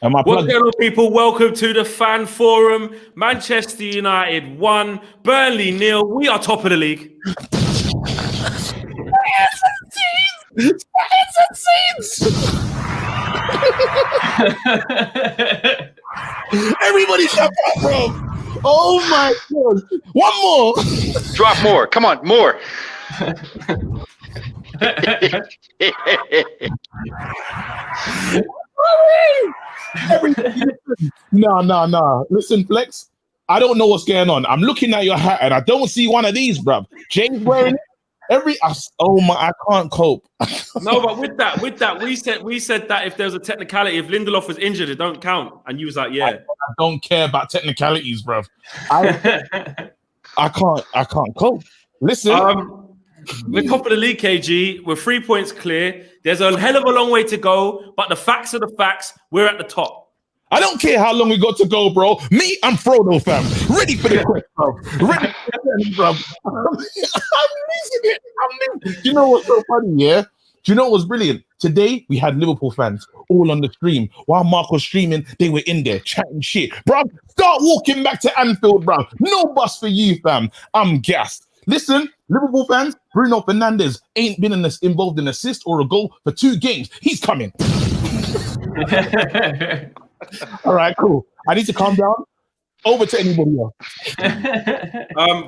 Am I What's plugged? going on, people? Welcome to the Fan Forum. Manchester United 1, Burnley 0. We are top of the league. Everybody shut up, bro. Oh my God. One more. Drop more. Come on, more. No. Listen, Flex. I don't know what's going on. I'm looking at your hat and I don't see one of these, bruv. James wearing it. I can't cope. No, but with that, we said that if there was a technicality, if Lindelof was injured, it don't count. And you was like, yeah. I don't care about technicalities, bruv. I can't cope. Listen. We're top of the league, KG. We're 3 points clear. There's a hell of a long way to go, but the facts are the facts. We're at the top. I don't care how long we got to go, bro. Me, I'm Frodo, fam. Ready for the quest, bro. Ready for the bro. I'm missing it. Do you know what's so funny, yeah? Do you know what was brilliant? Today, we had Liverpool fans all on the stream. While Mark was streaming, they were in there chatting shit. Bro, start walking back to Anfield, bro. No bus for you, fam. I'm gassed. Listen, Liverpool fans, Bruno Fernandes ain't been involved in an assist or a goal for 2 games. He's coming. All right, cool. I need to calm down. Over to anybody else.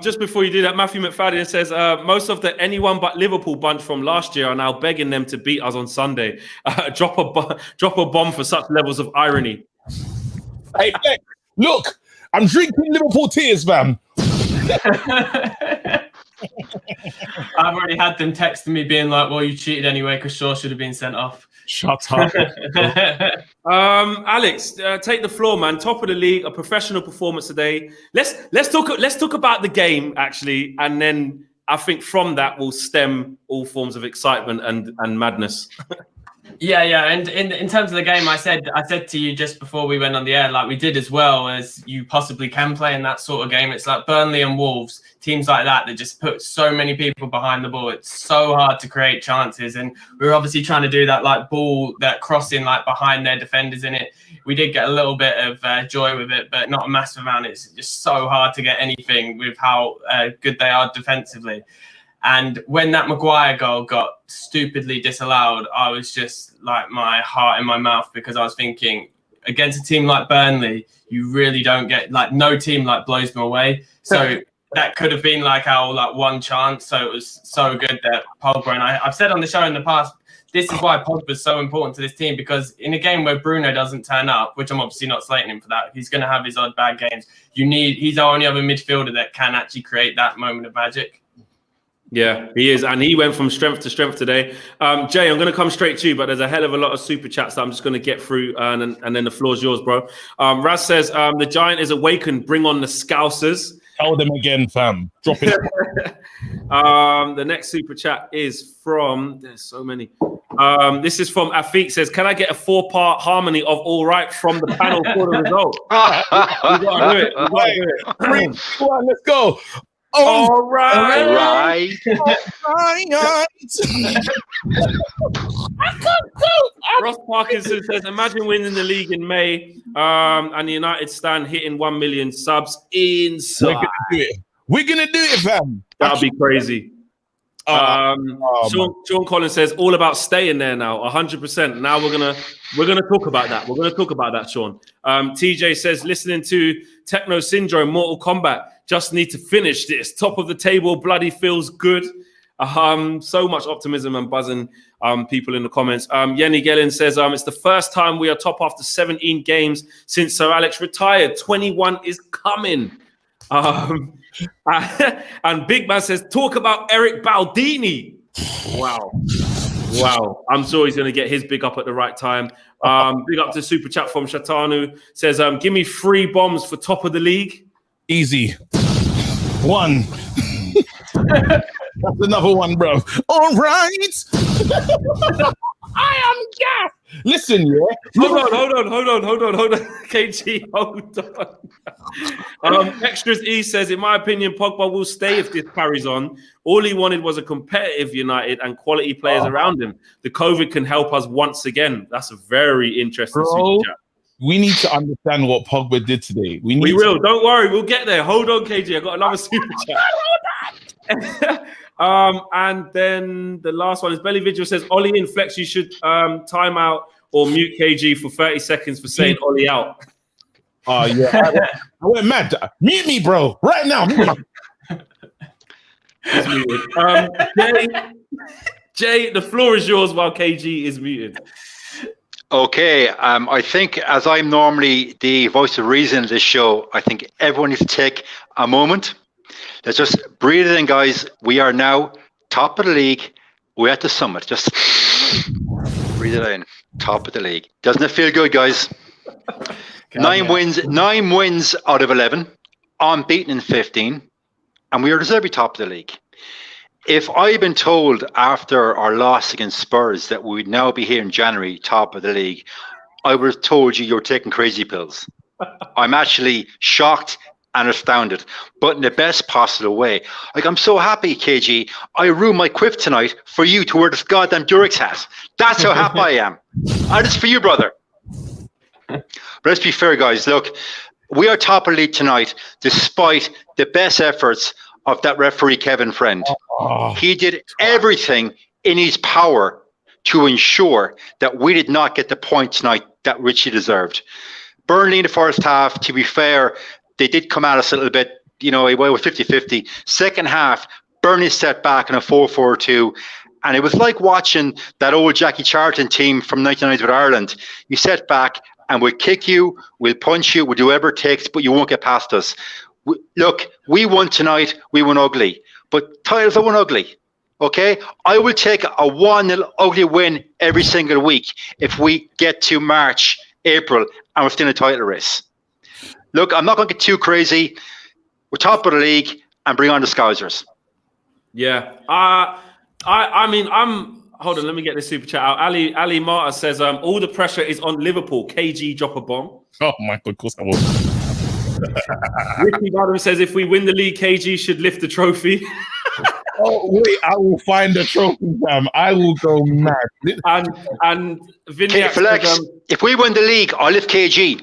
Just before you do that, Matthew McFadden says most of the anyone but Liverpool bunch from last year are now begging them to beat us on Sunday. Drop a bomb for such levels of irony. Hey, Flex, look, I'm drinking Liverpool tears, fam. I've already had them texting me being like, well, you cheated anyway because Shaw should have been sent off. Shut up. Alex, take the floor, man. Top of the league, a professional performance today. Let's talk about the game, actually, and then I think from that will stem all forms of excitement and madness. Yeah. And in terms of the game, I said to you just before we went on the air, like we did as well as you possibly can play in that sort of game. It's like Burnley and Wolves, teams like that just put so many people behind the ball. It's so hard to create chances. And we were obviously trying to do that like ball, that crossing like behind their defenders in it. We did get a little bit of joy with it, but not a massive amount. It's just so hard to get anything with how good they are defensively. And when that Maguire goal got stupidly disallowed, I was just like my heart in my mouth because I was thinking against a team like Burnley, you really don't get like no team like blows them away. So that could have been like our like one chance. So it was so good that Pogba, and I've said on the show in the past, this is why Pogba is so important to this team, because in a game where Bruno doesn't turn up, which I'm obviously not slating him for that, he's going to have his odd bad games. He's our only other midfielder that can actually create that moment of magic. Yeah, he is. And he went from strength to strength today. Jay, I'm going to come straight to you, but there's a hell of a lot of super chats that I'm just going to get through and then the floor's yours, bro. Raz says, the Giant is awakened. Bring on the Scousers. Tell them again, fam. Drop it. The next super chat is from, there's so many. This is from Afiq, says, can I get a 4-part harmony of All Right from the panel for the result? We got to do it. 3, 2, 1, let's go. All right. Ross Parkinson says, imagine winning the league in May and the United stand hitting 1 million subs inside. We're gonna do it, fam. That'll be crazy. Sean Collins says, all about staying there now, 100%. Now we're gonna talk about that. We're gonna talk about that, Sean. TJ says, listening to Techno Syndrome, Mortal Kombat, just need to finish this. Top of the table, bloody feels good. So much optimism and buzzing people in the comments. Yenny Gellin says, it's the first time we are top after 17 games since Sir Alex retired. 21 is coming. And Big Man says, talk about Eric Baldini. Wow. I'm sure he's going to get his big up at the right time. Big up to Super Chat from Shatanu. Says, give me 3 bombs for top of the league. Easy. 1. That's another one, bro. All right. I am gassed. Listen, yeah. Hold on. KG, hold on. Extras E says, in my opinion, Pogba will stay if this carries on. All he wanted was a competitive United and quality players around him. The COVID can help us once again. That's a very interesting super chat. we need to understand what Pogba did today. We will. Don't worry. We'll get there. Hold on, KG. I got another super chat. And then the last one is Belly Vigil says, Ollie in Flex, you should time out or mute KG for 30 seconds for saying Ollie out. Oh, yeah. I went mad. Mute me, bro. Right now. He's muted. Jay, the floor is yours while KG is muted. Okay, I think as I'm normally the voice of reason in this show, I think everyone needs to take a moment. Let's just breathe it in, guys. We are now top of the league. We're at the summit. Just breathe it in. Top of the league. Doesn't it feel good, guys? 9 wins out of 11, unbeaten in 15, and we are deservedly top of the league. If I had been told after our loss against Spurs that we would now be here in January, top of the league, I would have told you you're taking crazy pills. I'm actually shocked and astounded, but in the best possible way. Like, I'm so happy, KG. I ruined my quiff tonight for you to wear this goddamn Durex hat. That's how happy I am. And it's for you, brother. But let's be fair, guys. Look, we are top of the league tonight, despite the best efforts of that referee, Kevin Friend. He did everything in his power to ensure that we did not get the point tonight that Richie deserved. Burnley in the first half, to be fair, they did come at us a little bit, you know, it was 50-50. Second half, Burnley set back in a 4-4-2. And it was like watching that old Jackie Charlton team from 1990 with Ireland. You set back and we'll kick you, we'll punch you, we'll do whatever it takes, but you won't get past us. Look, we won tonight, we won ugly. But titles are won ugly, okay? I will take a 1-0 ugly win every single week if we get to March, April, and we're still in a title race. Look, I'm not going to get too crazy. We're top of the league and bring on the Scousers. Yeah. I mean, hold on, let me get this super chat out. Ali Marta says, all the pressure is on Liverpool. KG drop a bomb. Oh my God, of course I will. Ricky Bottom says, if we win the league, KG should lift the trophy. Oh wait, I will find the trophy, fam. I will go mad. And Vinny, hey, Flex, if we win the league, I'll lift KG.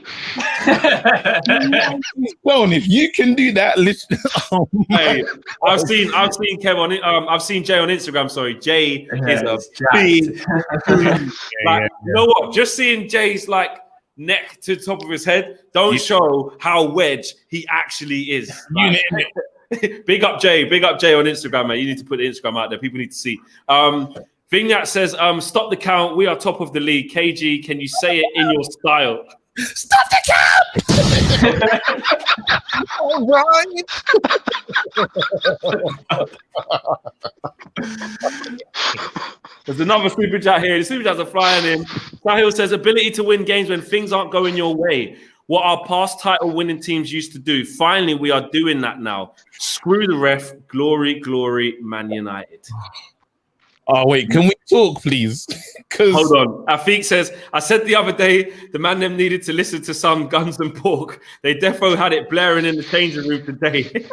Well, if you can do that, listen. Oh, hey, I've seen Kev on I've seen Jay on Instagram. Sorry, Jay is a big. You know what? Just seeing Jay's neck to the top of his head don't show how wedge he actually is. Big up Jay on Instagram, mate. You need to put the Instagram out there. People need to see. Vignat says, stop the count. We are top of the league. KG, can you say it in your style? Stop the count! All right. There's another super chat here. The super chats are flying in. Sahil says, ability to win games when things aren't going your way. What our past title winning teams used to do. Finally, we are doing that now. Screw the ref. Glory, glory, Man United. Oh, wait. Can we talk, please? Hold on. Afiq says, I said the other day, the man them needed to listen to some Guns and Pork. They defo had it blaring in the changing room today.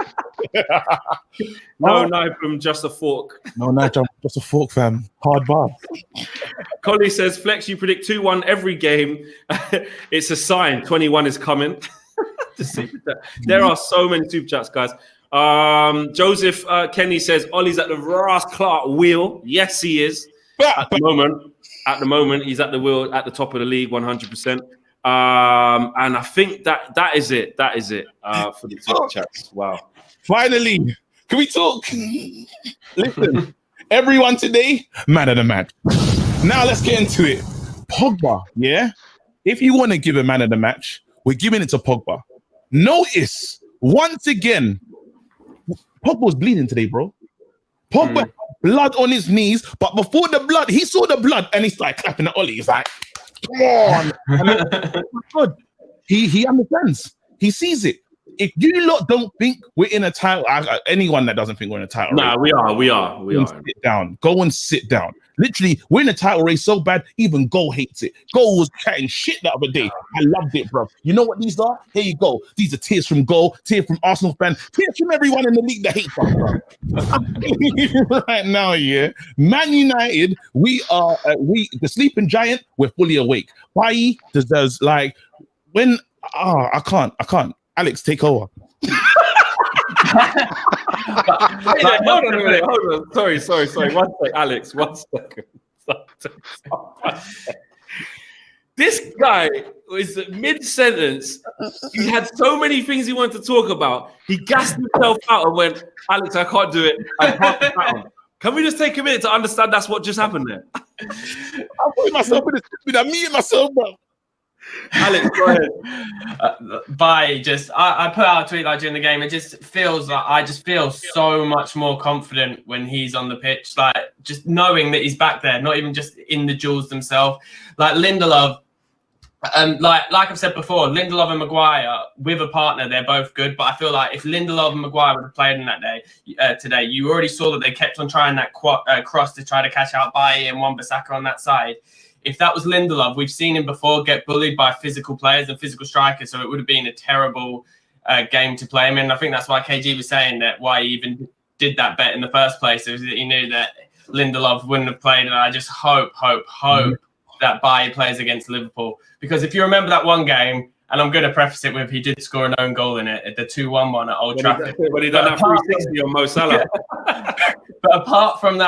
No knife from just a fork. No knife from just a fork, fam. Hard bar. Collie says, Flex, you predict 2-1 every game. It's a sign 21 is coming. There are so many super chats, guys. Joseph Kenny says, Ollie's at the Ross Clark wheel. Yes, he is. At the moment, he's at the wheel at the top of the league, 100%. And I think that is it. That is it for the super chats. Wow. Finally, can we talk? Listen, everyone today, man of the match. Now let's get into it. Pogba, yeah? If you want to give a man of the match, we're giving it to Pogba. Notice, once again, Pogba was bleeding today, bro. Pogba had blood on his knees, but before the blood, he saw the blood and he's like clapping the Ollie. He's like, come on. God. He understands. He sees it. If you lot don't think we're in a title, anyone that doesn't think we're in a title race, we are. Sit down. Go and sit down. Literally, we're in a title race so bad, even Go hates it. Go was chatting shit the other day. I loved it, bro. You know what these are? Here you go. These are tears from Go, tears from Arsenal fan, tears from everyone in the league that hates us, bro. Right now, yeah. Man United, we are the sleeping giant. We're fully awake. Bailly deserves when I can't. Alex, take over. Hold on a minute. Hold on. Sorry. 1 second, Alex. 1 second. This guy was mid-sentence. He had so many things he wanted to talk about. He gassed himself out and went, Alex, I can't do it. I can't do that. Can we just take a minute to understand that's what just happened there? I'm putting myself in the I'm meeting myself, bro. Alex, go ahead. I put out a tweet like during the game. It just feels like I just feel so much more confident when he's on the pitch. Like just knowing that he's back there, not even just in the duels themselves. Like Lindelof, like I've said before, Lindelof and Maguire with a partner, they're both good. But I feel like if Lindelof and Maguire would have played in that day today, you already saw that they kept on trying that cross to try to catch out Bailly and Wan-Bissaka on that side. If that was Lindelof, we've seen him before get bullied by physical players and physical strikers, so it would have been a terrible game to play him in. I think that's why KG was saying that why he even did that bet in the first place, is that he knew that Lindelof wouldn't have played. And I just hope that Bailly plays against Liverpool. Because if you remember that one game, and I'm going to preface it with he did score an own goal in it, at the 2-1 one at Old Trafford. But he done that 360 on Mo Salah. But apart from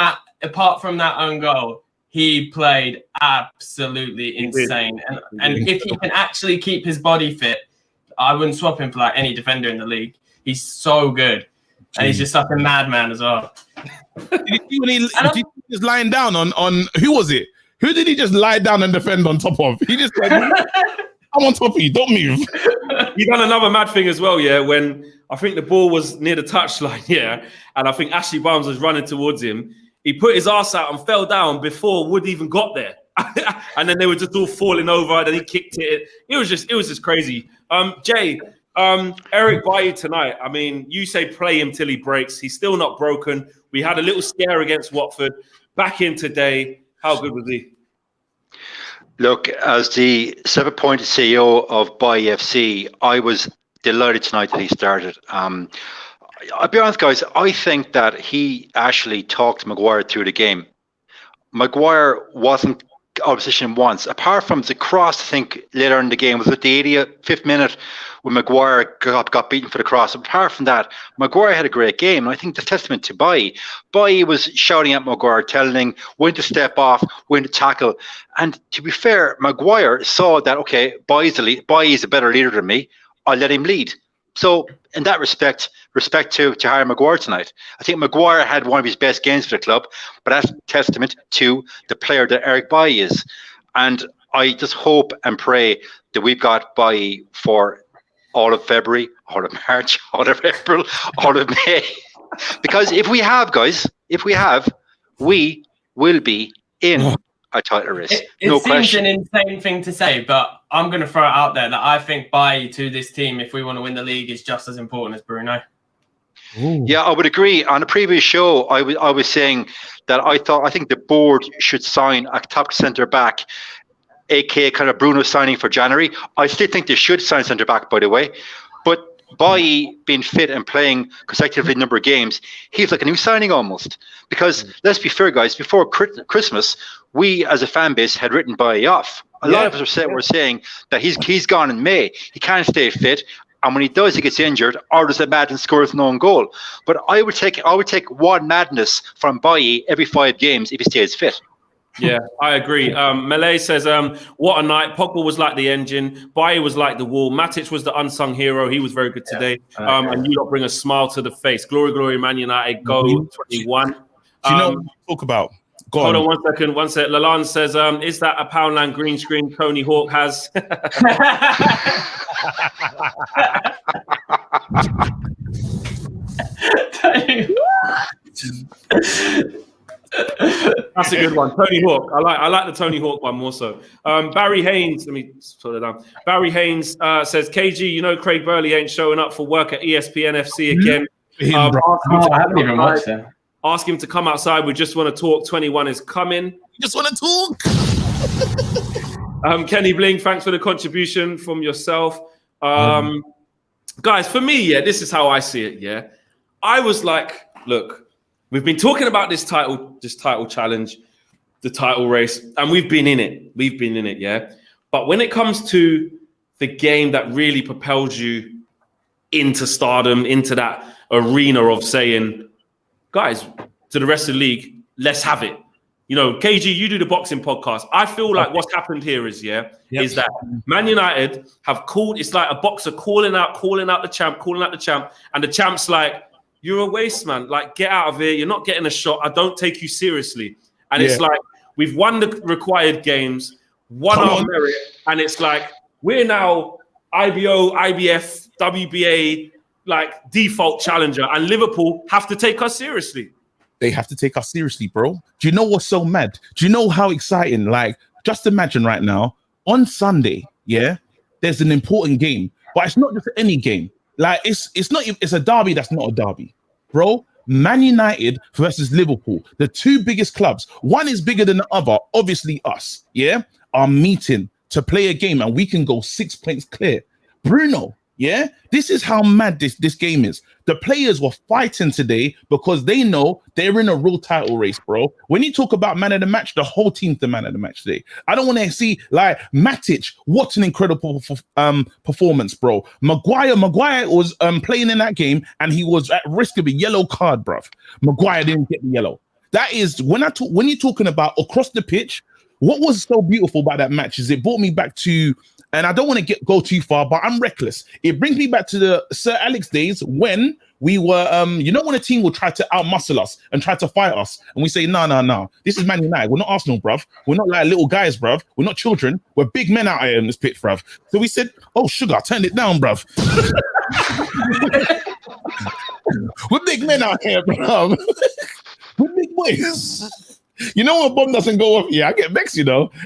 that own goal, he played absolutely insane. And if he can actually keep his body fit, I wouldn't swap him for like any defender in the league. He's so good. And he's just like a madman as well. Did you see when he was lying down on who was it? Who did he just lie down and defend on top of? He just said, I'm on top of you, don't move. He done another mad thing as well, yeah, when I think the ball was near the touchline, yeah, and I think Ashley Barnes was running towards him. He put his ass out and fell down before Wood even got there. And then they were just all falling over. Then he kicked it. It was just crazy. Jay, Eric Bailly tonight. I mean, you say play him till he breaks. He's still not broken. We had a little scare against Watford. Back in today. How good was he? Look, as the 7-appointed CEO of Bailly FC, I was delighted tonight that he started. I'll be honest, guys, I think that he actually talked Maguire through the game. Maguire wasn't opposition once, apart from the cross, I think, later in the game. Was it the 85th minute when Maguire got beaten for the cross? Apart from that, Maguire had a great game. And I think the testament to Bailly. Bailly was shouting at Maguire, telling when to step off, when to tackle. And to be fair, Maguire saw that, okay, Bailly is a better leader than me. I'll let him lead. So in that respect to Harry Maguire tonight. I think Maguire had one of his best games for the club, but that's testament to the player that Eric Bailly is. And I just hope and pray that we've got Bailly for all of February, all of March, all of April, all of May. Because if we have, guys, we will be in a title race. It seems question. An insane thing to say, but I'm going to throw it out there that I think Bailly to this team, if we want to win the league, is just as important as Bruno. Ooh. Yeah, I would agree. On a previous show, I was saying that I think the board should sign a top centre back, aka kind of Bruno signing for January. I still think they should sign centre back, by the way. But Bailly being fit and playing consecutively a number of games, he's like a new signing almost. Because let's be fair, guys, before Christmas, we as a fan base had written Bailly off. A lot of us were saying that he's gone in May. He can't stay fit. And when he does, he gets injured, or does a madman scores an own goal. But I would take one madness from Bailly every 5 games if he stays fit. Yeah, I agree. Malay says, what a night. Pogba was like the engine. Bailly was like the wall. Matic was the unsung hero. He was very good today. And you lot bring a smile to the face. Glory, glory, Man United. Go 21. Do you know what we talk about? Hold on 1 second. One sec. Lalande says, is that a Poundland green screen Tony Hawk has? That's a good one. Tony Hawk. I like the Tony Hawk one more so. Barry Haynes, let me slow it down. Barry Haynes says, KG, you know Craig Burley ain't showing up for work at ESPN FC again. I haven't even watched that. Ask him to come outside. We just want to talk. 21 is coming. You just want to talk. Kenny Bling, thanks for the contribution from yourself. Guys, for me, this is how I see it, I was like, look, we've been talking about this title challenge, the title race, and we've been in it. But when it comes to the game that really propels you into stardom, into that arena of saying, guys, to the rest of the league, let's have it. You know, KG, you do the boxing podcast. I feel like what's happened here is, is that Man United have called, it's like a boxer calling out the champ, and the champ's like, you're a waste, man. Like, get out of here. You're not getting a shot. I don't take you seriously. And it's like, we've won the required games, won our merit, and it's like, we're now IBO, IBF, WBA, like default challenger, and Liverpool have to take us seriously. They have to take us seriously, bro. Do you know what's so mad? Do you know how exciting? Like, just imagine right now, on Sunday, there's an important game, but it's not just any game. Like, it's a derby that's not a derby, bro. Man United versus Liverpool, the two biggest clubs. One is bigger than the other, obviously us, are meeting to play a game, and we can go 6 points clear. Bruno, this is how mad this game is. The players were fighting today because they know they're in a real title race, bro. When you talk about man of the match, the whole team's the man of the match today. I don't want to see like Matic. What an incredible performance, bro. Maguire was playing in that game and he was at risk of a yellow card, bro. Maguire didn't get the yellow. That is when you're talking about across the pitch. What was so beautiful about that match is it brought me back to, and I don't want to go too far, but I'm reckless. It brings me back to the Sir Alex days when we were, when a team will try to outmuscle us and try to fight us, and we say, no, this is Man United. We're not Arsenal, bruv. We're not like little guys, bruv. We're not children. We're big men out here in this pitch, bruv. So we said, oh, sugar, turn it down, bruv. We're big men out here, bruv. We're big boys. You know when bomb doesn't go off? Yeah, I get vexed,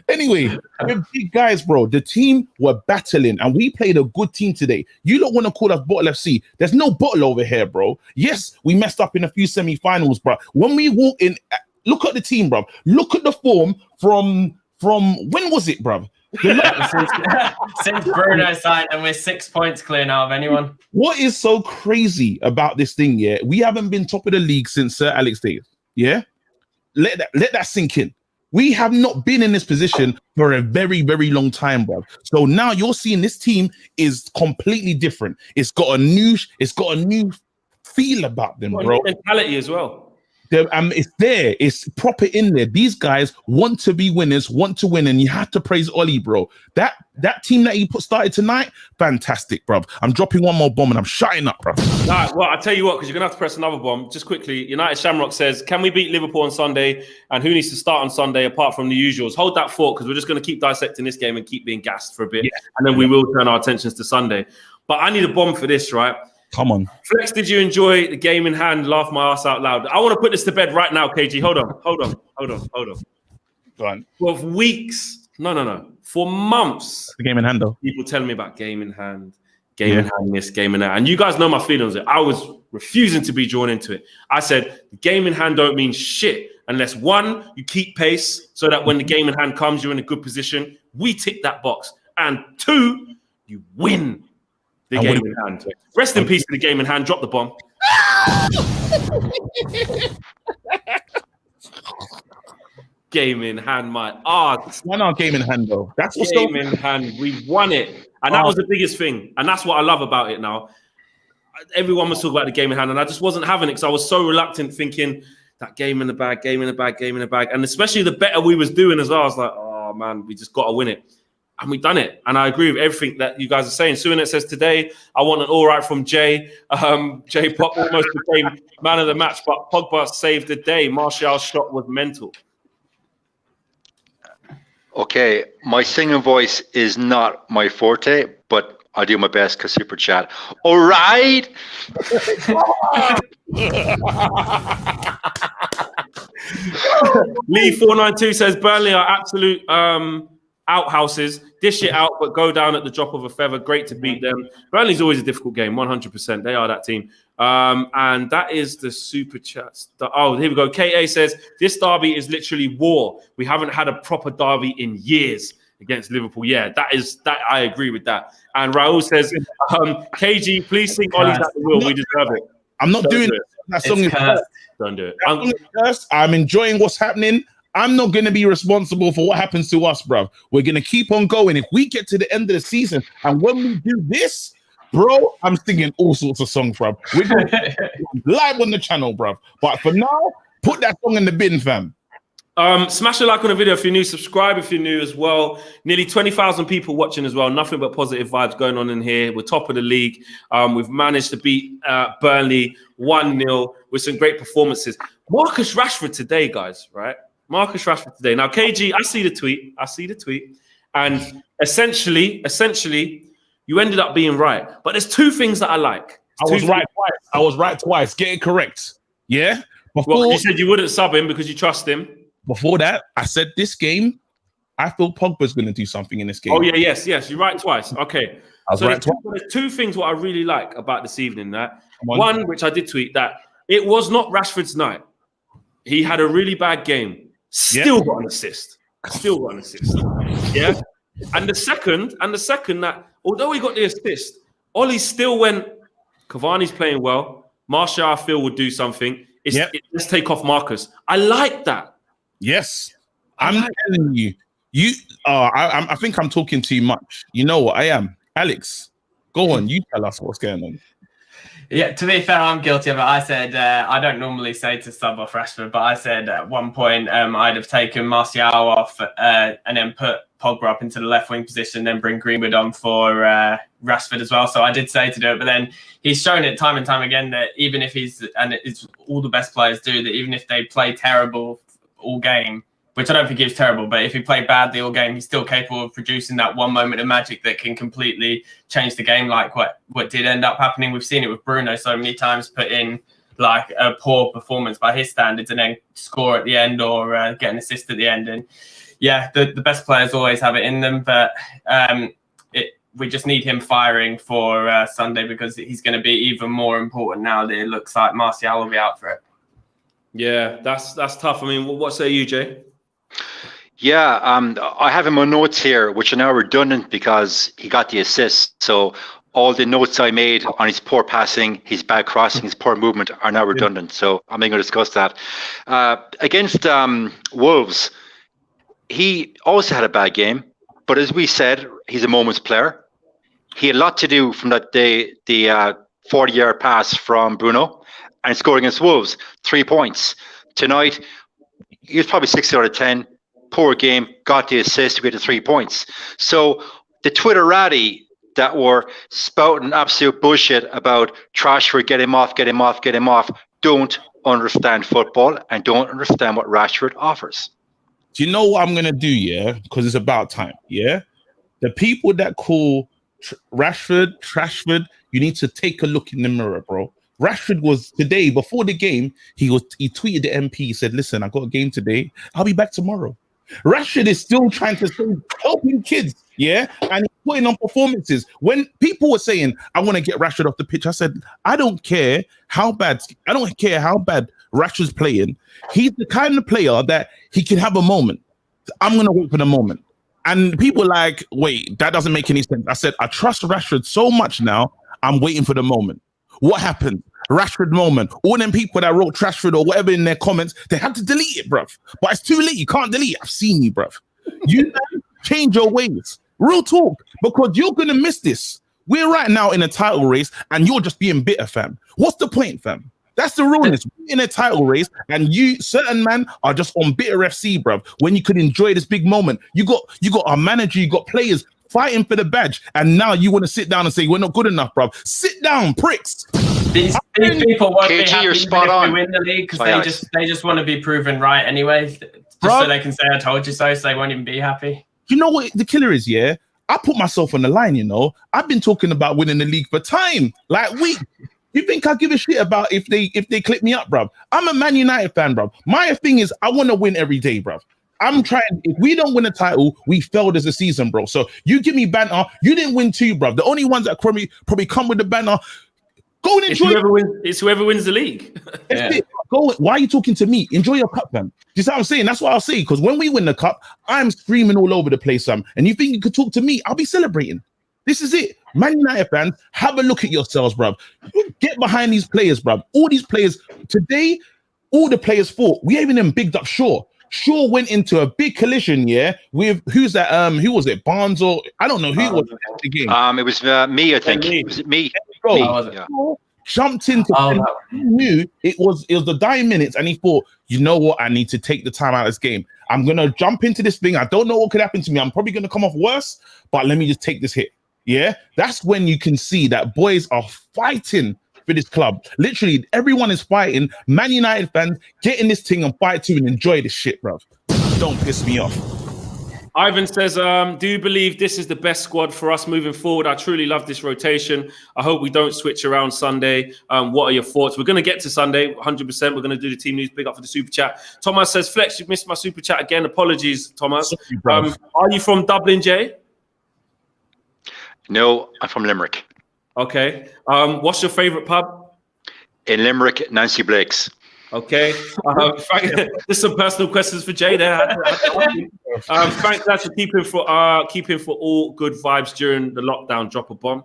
Anyway, we're big guys, bro. The team were battling, and we played a good team today. You don't want to call us Bottle FC. There's no bottle over here, bro. Yes, we messed up in a few semi-finals, bro. When we walk in, look at the team, bro. Look at the form from when was it, bro? Since Bruno signed, and we're 6 points clear now of anyone. What is so crazy about this thing, we haven't been top of the league since Sir Alex days, Let that sink in. We have not been in this position for a very, very long time, bro. So now you're seeing this team is completely different. It's got a new feel about them, bro. Mentality as well. It's there. It's proper in there. These guys want to be winners, want to win, and you have to praise Ollie, bro. That team that he started tonight, fantastic, bro. I'm dropping one more bomb and I'm shutting up, bro. Right, well, I'll tell you what, because you're going to have to press another bomb. Just quickly, United Shamrock says, can we beat Liverpool on Sunday? And who needs to start on Sunday apart from the usuals? Hold that thought, because we're just going to keep dissecting this game and keep being gassed for a bit. And then we will turn our attentions to Sunday. But I need a bomb for this, right? Come on. Flex, did you enjoy the game in hand? Laugh my ass out loud. I want to put this to bed right now, KG. Hold on. Go on. For weeks, no. For months. The game in hand, though. People telling me about game in hand, in hand, this, game in hand. And you guys know my feelings. I was refusing to be drawn into it. I said, game in hand don't mean shit unless, one, you keep pace so that when the game in hand comes, you're in a good position. We tick that box. And two, you win the game in hand. Rest in peace to the game in hand. Drop the bomb. Game in hand, my art. Why not game in hand, though? That's what's game in hand. We won it. And that was the biggest thing. And that's what I love about it now. Everyone was talking about the game in hand, and I just wasn't having it because I was so reluctant, thinking that game in the bag. And especially the better we was doing as well, I was like, oh, man, we just got to win it. And we've done it. And I agree with everything that you guys are saying. Suinet says today, I want an all right from Jay. Jay Pop almost became man of the match, but Pogba saved the day. Martial's shot was mental. Okay, my singing voice is not my forte, but I'll do my best because super chat. All right. Lee492 says Burnley are absolute outhouses. Dish it out, but go down at the drop of a feather. Great to beat them. Burnley's always a difficult game, 100%. They are that team. And that is the super chat. Oh, here we go. KA says, this derby is literally war. We haven't had a proper derby in years against Liverpool. Yeah, that I agree with that. And Raul says, KG, please sing Ollie's at the wheel. We deserve it. I'm not doing it. That song is cursed. Don't do it. I'm enjoying what's happening. I'm not going to be responsible for what happens to us, bro. We're going to keep on going. If we get to the end of the season and when we do this, bro, I'm singing all sorts of songs, bro. We're going live on the channel, bro. But for now, put that song in the bin, fam. Smash a like on the video if you're new, subscribe if you're new as well. Nearly 20,000 people watching as well. Nothing but positive vibes going on in here. We're top of the league. We've managed to beat Burnley 1-0 with some great performances. Marcus Rashford today, guys, right? Marcus Rashford today. Now, KG, I see the tweet. And essentially, you ended up being right. But there's two things that I like. I was right twice. Get it correct. Yeah? Well, you said you wouldn't sub him because you trust him. Before that, I said this game, I feel Pogba's going to do something in this game. Oh, yeah, yes. You're right twice. Okay. So there's two things what I really like about this evening. One, which I did tweet, that it was not Rashford's night. He had a really bad game. Still got an assist. Yeah. And the second that although he got the assist, Ollie still went, Cavani's playing well. Martial, I feel, would do something. Let's take off Marcus. I like that. Yes. I'm telling you. I think I'm talking too much. You know what I am. Alex, go on. You tell us what's going on. Yeah, to be fair, I'm guilty of it. I said, I don't normally say to sub off Rashford, but I said at one point I'd have taken Martial off and then put Pogba up into the left wing position, then bring Greenwood on for Rashford as well. So I did say to do it, but then he's shown it time and time again that even if and it's all the best players do, that even if they play terrible all game, which I don't think he was terrible, but if he played badly all game, he's still capable of producing that one moment of magic that can completely change the game, like what did end up happening. We've seen it with Bruno so many times, put in like a poor performance by his standards and then score at the end or get an assist at the end. And yeah, the best players always have it in them, but we just need him firing for Sunday because he's going to be even more important now that it looks like Martial will be out for it. Yeah, that's tough. I mean, what say you, Jay? Yeah, I have him on notes here, which are now redundant because he got the assist. So all the notes I made on his poor passing, his bad crossing, his poor movement are now redundant. So I'm not going to discuss that. Against Wolves, he also had a bad game. But as we said, he's a moment's player. He had a lot to do from that day, the 40-yard pass from Bruno and scored against Wolves, 3 points. Tonight, he was probably 6 out of 10. Poor game, got the assist to get the 3 points. So the Twitterati that were spouting absolute bullshit about Rashford, get him off, don't understand football and don't understand what Rashford offers. Do you know what I'm going to do, yeah? Because it's about time, yeah? The people that call Rashford, you need to take a look in the mirror, bro. Rashford was today, before the game, he tweeted the MP, he said, listen, I got a game today. I'll be back tomorrow. Rashford is still trying to say, helping kids, yeah? And he's putting on performances. When people were saying, I want to get Rashford off the pitch, I said, I don't care how bad Rashford's playing. He's the kind of player that he can have a moment. I'm going to wait for the moment. And people are like, wait, that doesn't make any sense. I said, I trust Rashford so much now, I'm waiting for the moment. What happened? Rashford moment. All them people that wrote Rashford or whatever in their comments, they had to delete it, bruv. But it's too late. You can't delete it. I've seen you, bruv. You change your ways. Real talk. Because you're going to miss this. We're right now in a title race and you're just being bitter, fam. What's the point, fam? That's the realness. We're in a title race and you, certain man, are just on bitter FC, bruv. When you could enjoy this big moment. You got a manager, you got players fighting for the badge, and now you want to sit down and say we're not good enough, bruv. Sit down, pricks. These people won't be happy you're spot if on. we win the league because they just want to be proven right anyway, so they can say I told you so. So they won't even be happy. You know what the killer is? Yeah, I put myself on the line. You know, I've been talking about winning the league for time, like week. You think I give a shit about if they clip me up, bruv? I'm a Man United fan, bruv. My thing is I want to win every day, bruv. I'm trying. If we don't win a title, we failed as a season, bro. So you give me banter. You didn't win too, bruv. The only ones that probably come with the banter. Go and enjoy. It's whoever wins the league. Yeah. Go. Why are you talking to me? Enjoy your cup, man. You see what I'm saying? That's what I'll say. Because when we win the cup, I'm screaming all over the place, Sam. And you think you could talk to me? I'll be celebrating. This is it. Man United fans, have a look at yourselves, bruv. Get behind these players, bruv. All these players today, all the players fought. We haven't even bigged up Shaw. Shaw went into a big collision, with who's that? Who was it? Barnes or I don't know who was at the game. It was me, I think. Me. Was it me? Bro, Me, yeah. jumped into he knew it was the dying minutes, and he thought, you know what, I need to take the time out of this game. I'm gonna jump into this thing. I don't know what could happen to me. I'm probably gonna come off worse, but let me just take this hit. Yeah, that's when you can see that boys are fighting for this club. Literally, everyone is fighting. Man United fans, get in this thing and fight too and enjoy this shit, bro. Don't piss me off. Ivan says, do you believe this is the best squad for us moving forward? I truly love this rotation. I hope we don't switch around Sunday. What are your thoughts? We're going to get to Sunday, 100%. We're going to do the team news. Big up for the super chat. Thomas says, Flex, you've missed my super chat again. Apologies, Thomas. Sorry, are you from Dublin, Jay? No, I'm from Limerick. Okay. What's your favourite pub? In Limerick, Nancy Blake's. Okay. There's some personal questions for Jay there. Frank, that's for keeping for all good vibes during the lockdown. Drop a bomb.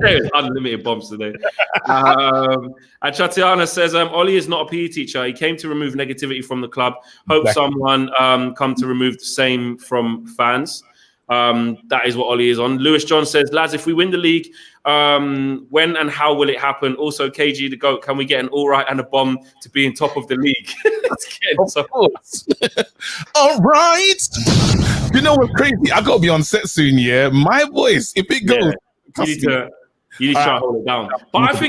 There's unlimited bombs today. And Chatiana says, Ollie is not a PE teacher. He came to remove negativity from the club. Hope someone come to remove the same from fans. That is what Ollie is on. Lewis John says, lads, if we win the league, when and how will it happen? Also, KG the GOAT, can we get an all right and a bomb to be in top of the league? Of course. All right. You know what's crazy? I gotta be on set soon, my voice, if it goes. You need to try to hold it down. But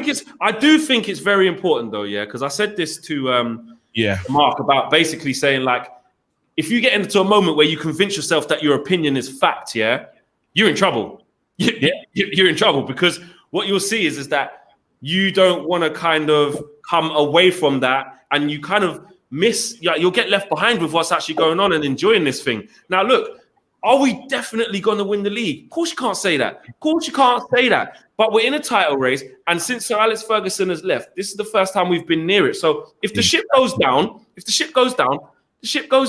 I do think it's very important though, because I said this to Mark about basically saying, like, if you get into a moment where you convince yourself that your opinion is fact, you're in trouble. You're in trouble, because what you'll see is that you don't want to kind of come away from that, and you kind of you'll get left behind with what's actually going on and enjoying this thing. Now, look, are we definitely going to win the league? Of course you can't say that. Of course you can't say that. But we're in a title race, and since Sir Alex Ferguson has left, this is the first time we've been near it. So if the ship goes down, the ship goes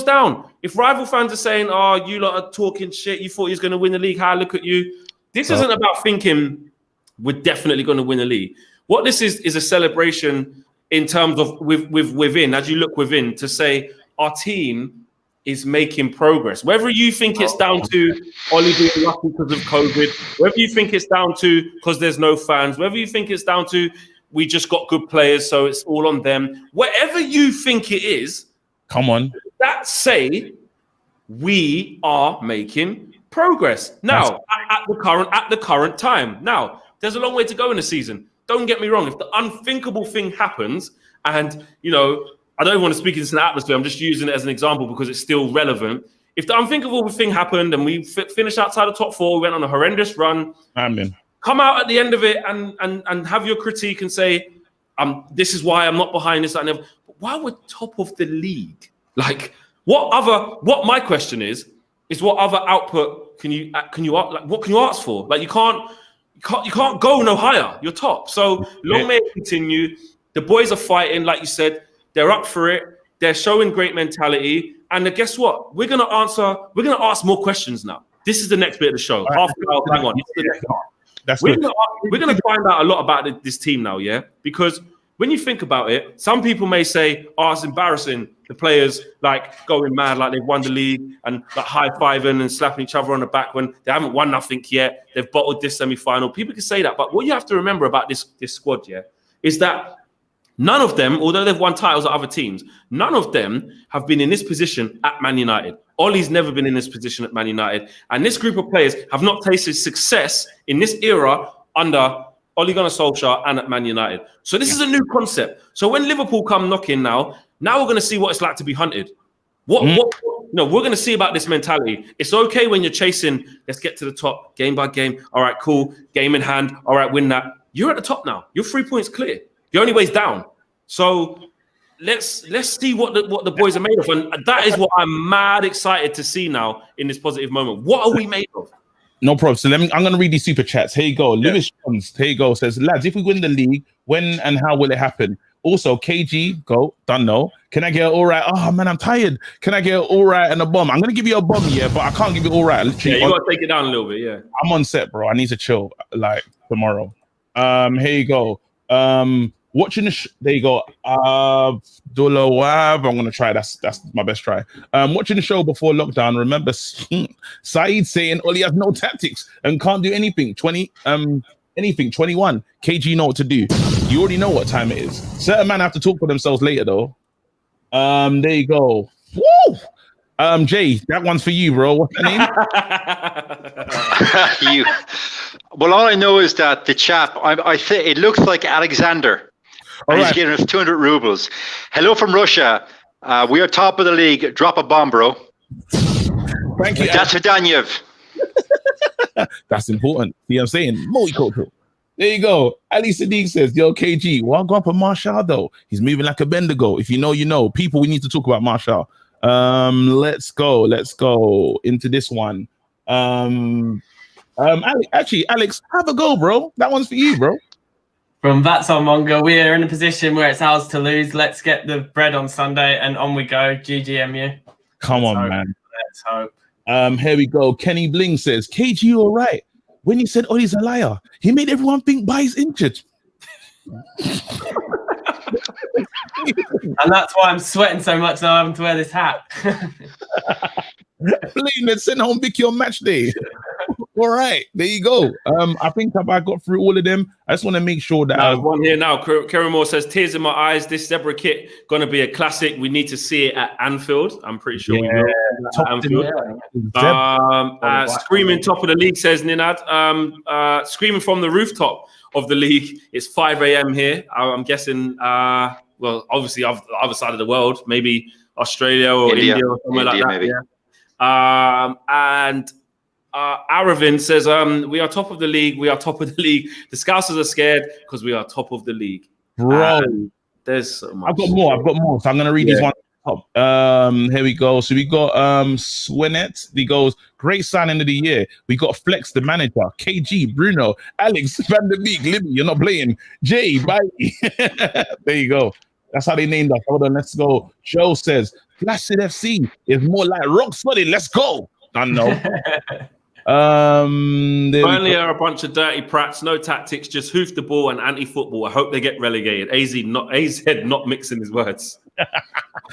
down. If rival fans are saying, oh, you lot are talking shit, you thought he was going to win the league, how look at you. This isn't about thinking we're definitely going to win the league. What this is a celebration in terms of within, as you look within, to say our team is making progress. Whether you think it's down to Ollie being lucky because of COVID, whether you think it's down to because there's no fans, whether you think it's down to we just got good players, so it's all on them. Whatever you think it is, come on. That say we are making progress now at the current time. Now, there's a long way to go in the season. Don't get me wrong. If the unthinkable thing happens, and I don't want to speak into the atmosphere, I'm just using it as an example because it's still relevant. If the unthinkable thing happened and we finished outside the top four, we went on a horrendous run. Amen. Come out at the end of it and have your critique and say, this is why I'm not behind this. But while we're top of the league, like what my question is what other output can you what can you ask for? Like you can't go no higher. You're top. So long may it continue. The boys are fighting, like you said. They're up for it. They're showing great mentality. And guess what? We're gonna ask more questions now. This is the next bit of the show. Half an hour, hang on. This is the next part. We're gonna find out a lot about this team now, because when you think about it, some people may say, "Oh, it's embarrassing." The players like going mad, like they've won the league and like high-fiving and slapping each other on the back when they haven't won nothing yet. They've bottled this semi-final. People can say that, but what you have to remember about this squad, is that none of them, although they've won titles at other teams, none of them have been in this position at Man United. Ollie's never been in this position at Man United, and this group of players have not tasted success in this era under Ole Gunnar Solskjaer and at Man United. So this is a new concept. So when Liverpool come knocking now we're going to see what it's like to be hunted. We're going to see about this mentality. It's okay when you're chasing, let's get to the top, game by game. All right, cool, game in hand. All right, win that. You're at the top now. You're 3 points clear. The only way's down. So let's see what the boys are made of. And that is what I'm mad excited to see now in this positive moment. What are we made of? No problem. So I'm going to read these super chats. Here you go. Yeah. Lewis Jones, here you go, says, lads, if we win the league, when and how will it happen? Also, KG, go, don't know. Can I get an all right? Oh, man, I'm tired. Can I get an all right and a bomb? I'm going to give you a bomb, but I can't give you all right. Literally, you got to take it down a little bit, I'm on set, bro. I need to chill, like, tomorrow. Here you go. Watching the there you go. Dolo Wab. I'm gonna try. That's my best try. Watching the show before lockdown. Remember Saeed saying Oli has no tactics and can't do anything. 21. KG know what to do. You already know what time it is. Certain men have to talk for themselves later though. There you go. Woo! Jay, that one's for you, bro. What's your name? You. Well, all I know is that the chap, I think it looks like Alexander. And he's giving us 200 rubles. Hello from Russia. We are top of the league. Drop a bomb, bro. Thank you. That's Danyev. That's important. See what I'm saying? Multicultural. There you go. Ali Sadiq says, yo, KG, well, go up on Marshall, though. He's moving like a Bendigo. If you know, you know. People, we need to talk about Marshall. Let's go into this one. Alex, have a go, bro. That one's for you, bro. From Vats on Mongo, we are in a position where it's ours to lose. Let's get the bread on Sunday and on we go. GGMU. Come on, man. Let's hope. Here we go. Kenny Bling says, KG, you all right? When he said, he's a liar, he made everyone think Bai's injured. And that's why I'm sweating so much now. I'm having to wear this hat. Let's send home Vicky on match day. All right, there you go. I think I got through all of them. I just want to make sure that one here now. Karen Moore says, tears in my eyes. This Zebra kit gonna be a classic. We need to see it at Anfield. I'm pretty sure we will. At Anfield. Screaming top of the league, says Ninad. Screaming from the rooftop of the league. It's 5 a.m. here. I'm guessing. Well, obviously, the other side of the world, maybe Australia or India or somewhere like that. Maybe. Yeah. And Aravind says, we are top of the league. We are top of the league. The Scousers are scared because we are top of the league. Bro, there's so much. I've got more. So I'm going to read these ones top. Here we go. So we got Swinet. He goes, great signing of the year. We got Flex, the manager. KG, Bruno, Alex, Van der Beek, Libby, you're not playing. Jay, bye. There you go. That's how they named us. Hold on, let's go. Joe says, Flaccid FC is more like rock solid. Let's go. I know. Burnley are a bunch of dirty prats, no tactics, just hoof the ball and anti-football. I hope they get relegated. AZ not mixing his words.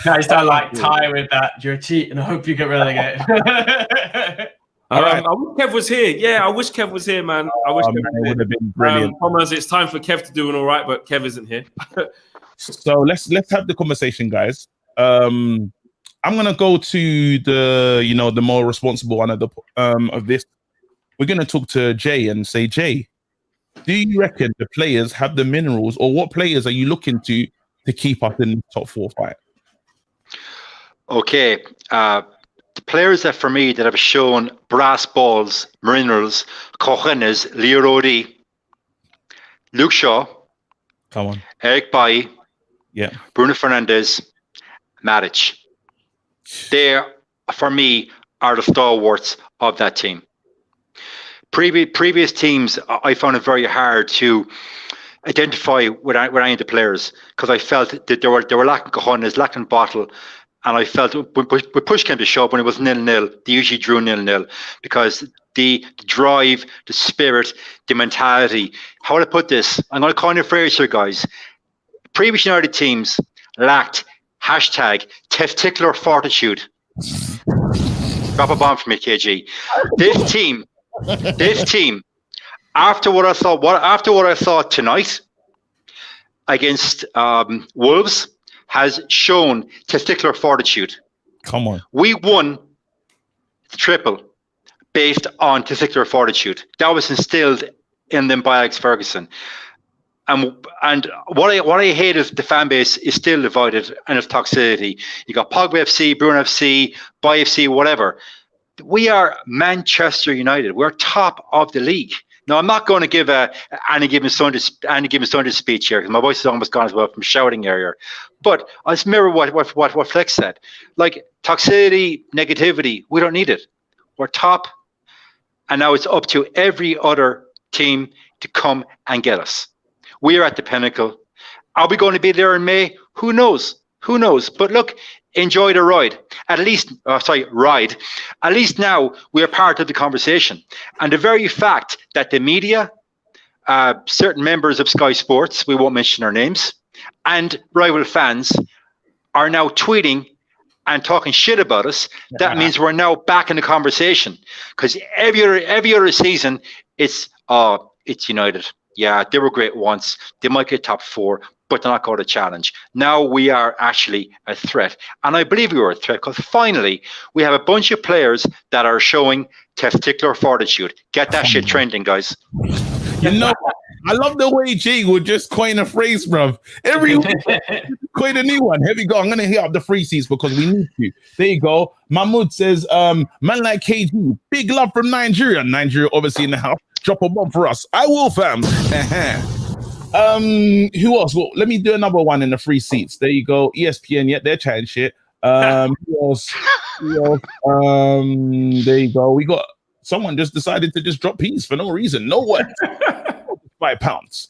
Guys don't like tie with that. You're a cheat, and I hope you get relegated. I wish Kev was here. Yeah, I wish Kev was here, man. I wish Kev was here. Would have been brilliant. Thomas, it's time for Kev to do an all right, but Kev isn't here. So let's have the conversation, guys. I'm gonna go to the more responsible one of this. We're gonna talk to Jay and say, Jay, do you reckon the players have the minerals, or what players are you looking to keep us in the top 4 fight? Okay, the players that for me that have shown brass balls, minerals, cojones, Leo Rodi, Luke Shaw, come on, Eric Bailly, Bruno Fernandes, Matic. They, for me, are the stalwarts of that team. Previous teams, I found it very hard to identify with any of the players because I felt that they were lacking cojones, lacking bottle, and I felt when push came to shove, when it was 0-0, they usually drew 0-0 because the drive, the spirit, the mentality. How would I put this? I'm going to coin a phrase here, guys. Previous United teams lacked #testicular fortitude. Drop a bomb for me, KG. This team, after what I saw tonight against Wolves, has shown testicular fortitude. Come on. We won the triple based on testicular fortitude. That was instilled in them by Alex Ferguson. And what I hate is the fan base is still divided and its toxicity. You got Pogba FC, Bruno FC, Bay FC, whatever. We are Manchester United. We're top of the league. Now, I'm not going to give any given Sunday speech here because my voice is almost gone as well from shouting earlier. But I'll just mirror what Flex said. Like toxicity, negativity, we don't need it. We're top, and now it's up to every other team to come and get us. We are at the pinnacle. Are we going to be there in May? Who knows? Who knows? But look, enjoy the ride. At least now we are part of the conversation. And the very fact that the media certain members of Sky Sports, we won't mention their names, and rival fans are now tweeting and talking shit about us. That means we're now back in the conversation, because every other season it's United. Yeah, they were great once. They might get top 4, but they're not going to challenge. Now we are actually a threat. And I believe we are a threat because finally we have a bunch of players that are showing testicular fortitude. Get that shit trending, guys. You know, I love the way Jay would just coin a phrase, bruv. Every week, coin a new one. Here we go. I'm going to hit up the free seats because we need to. There you go. Mahmoud says, man like KG, big love from Nigeria. Nigeria obviously in the house. Drop a bomb for us. I will, fam. Who else? Well, let me do another one in the free seats. There you go. ESPN, yeah, they're chatting shit. Who else? There you go. We got someone just decided to just drop peas for no reason. No what? £5.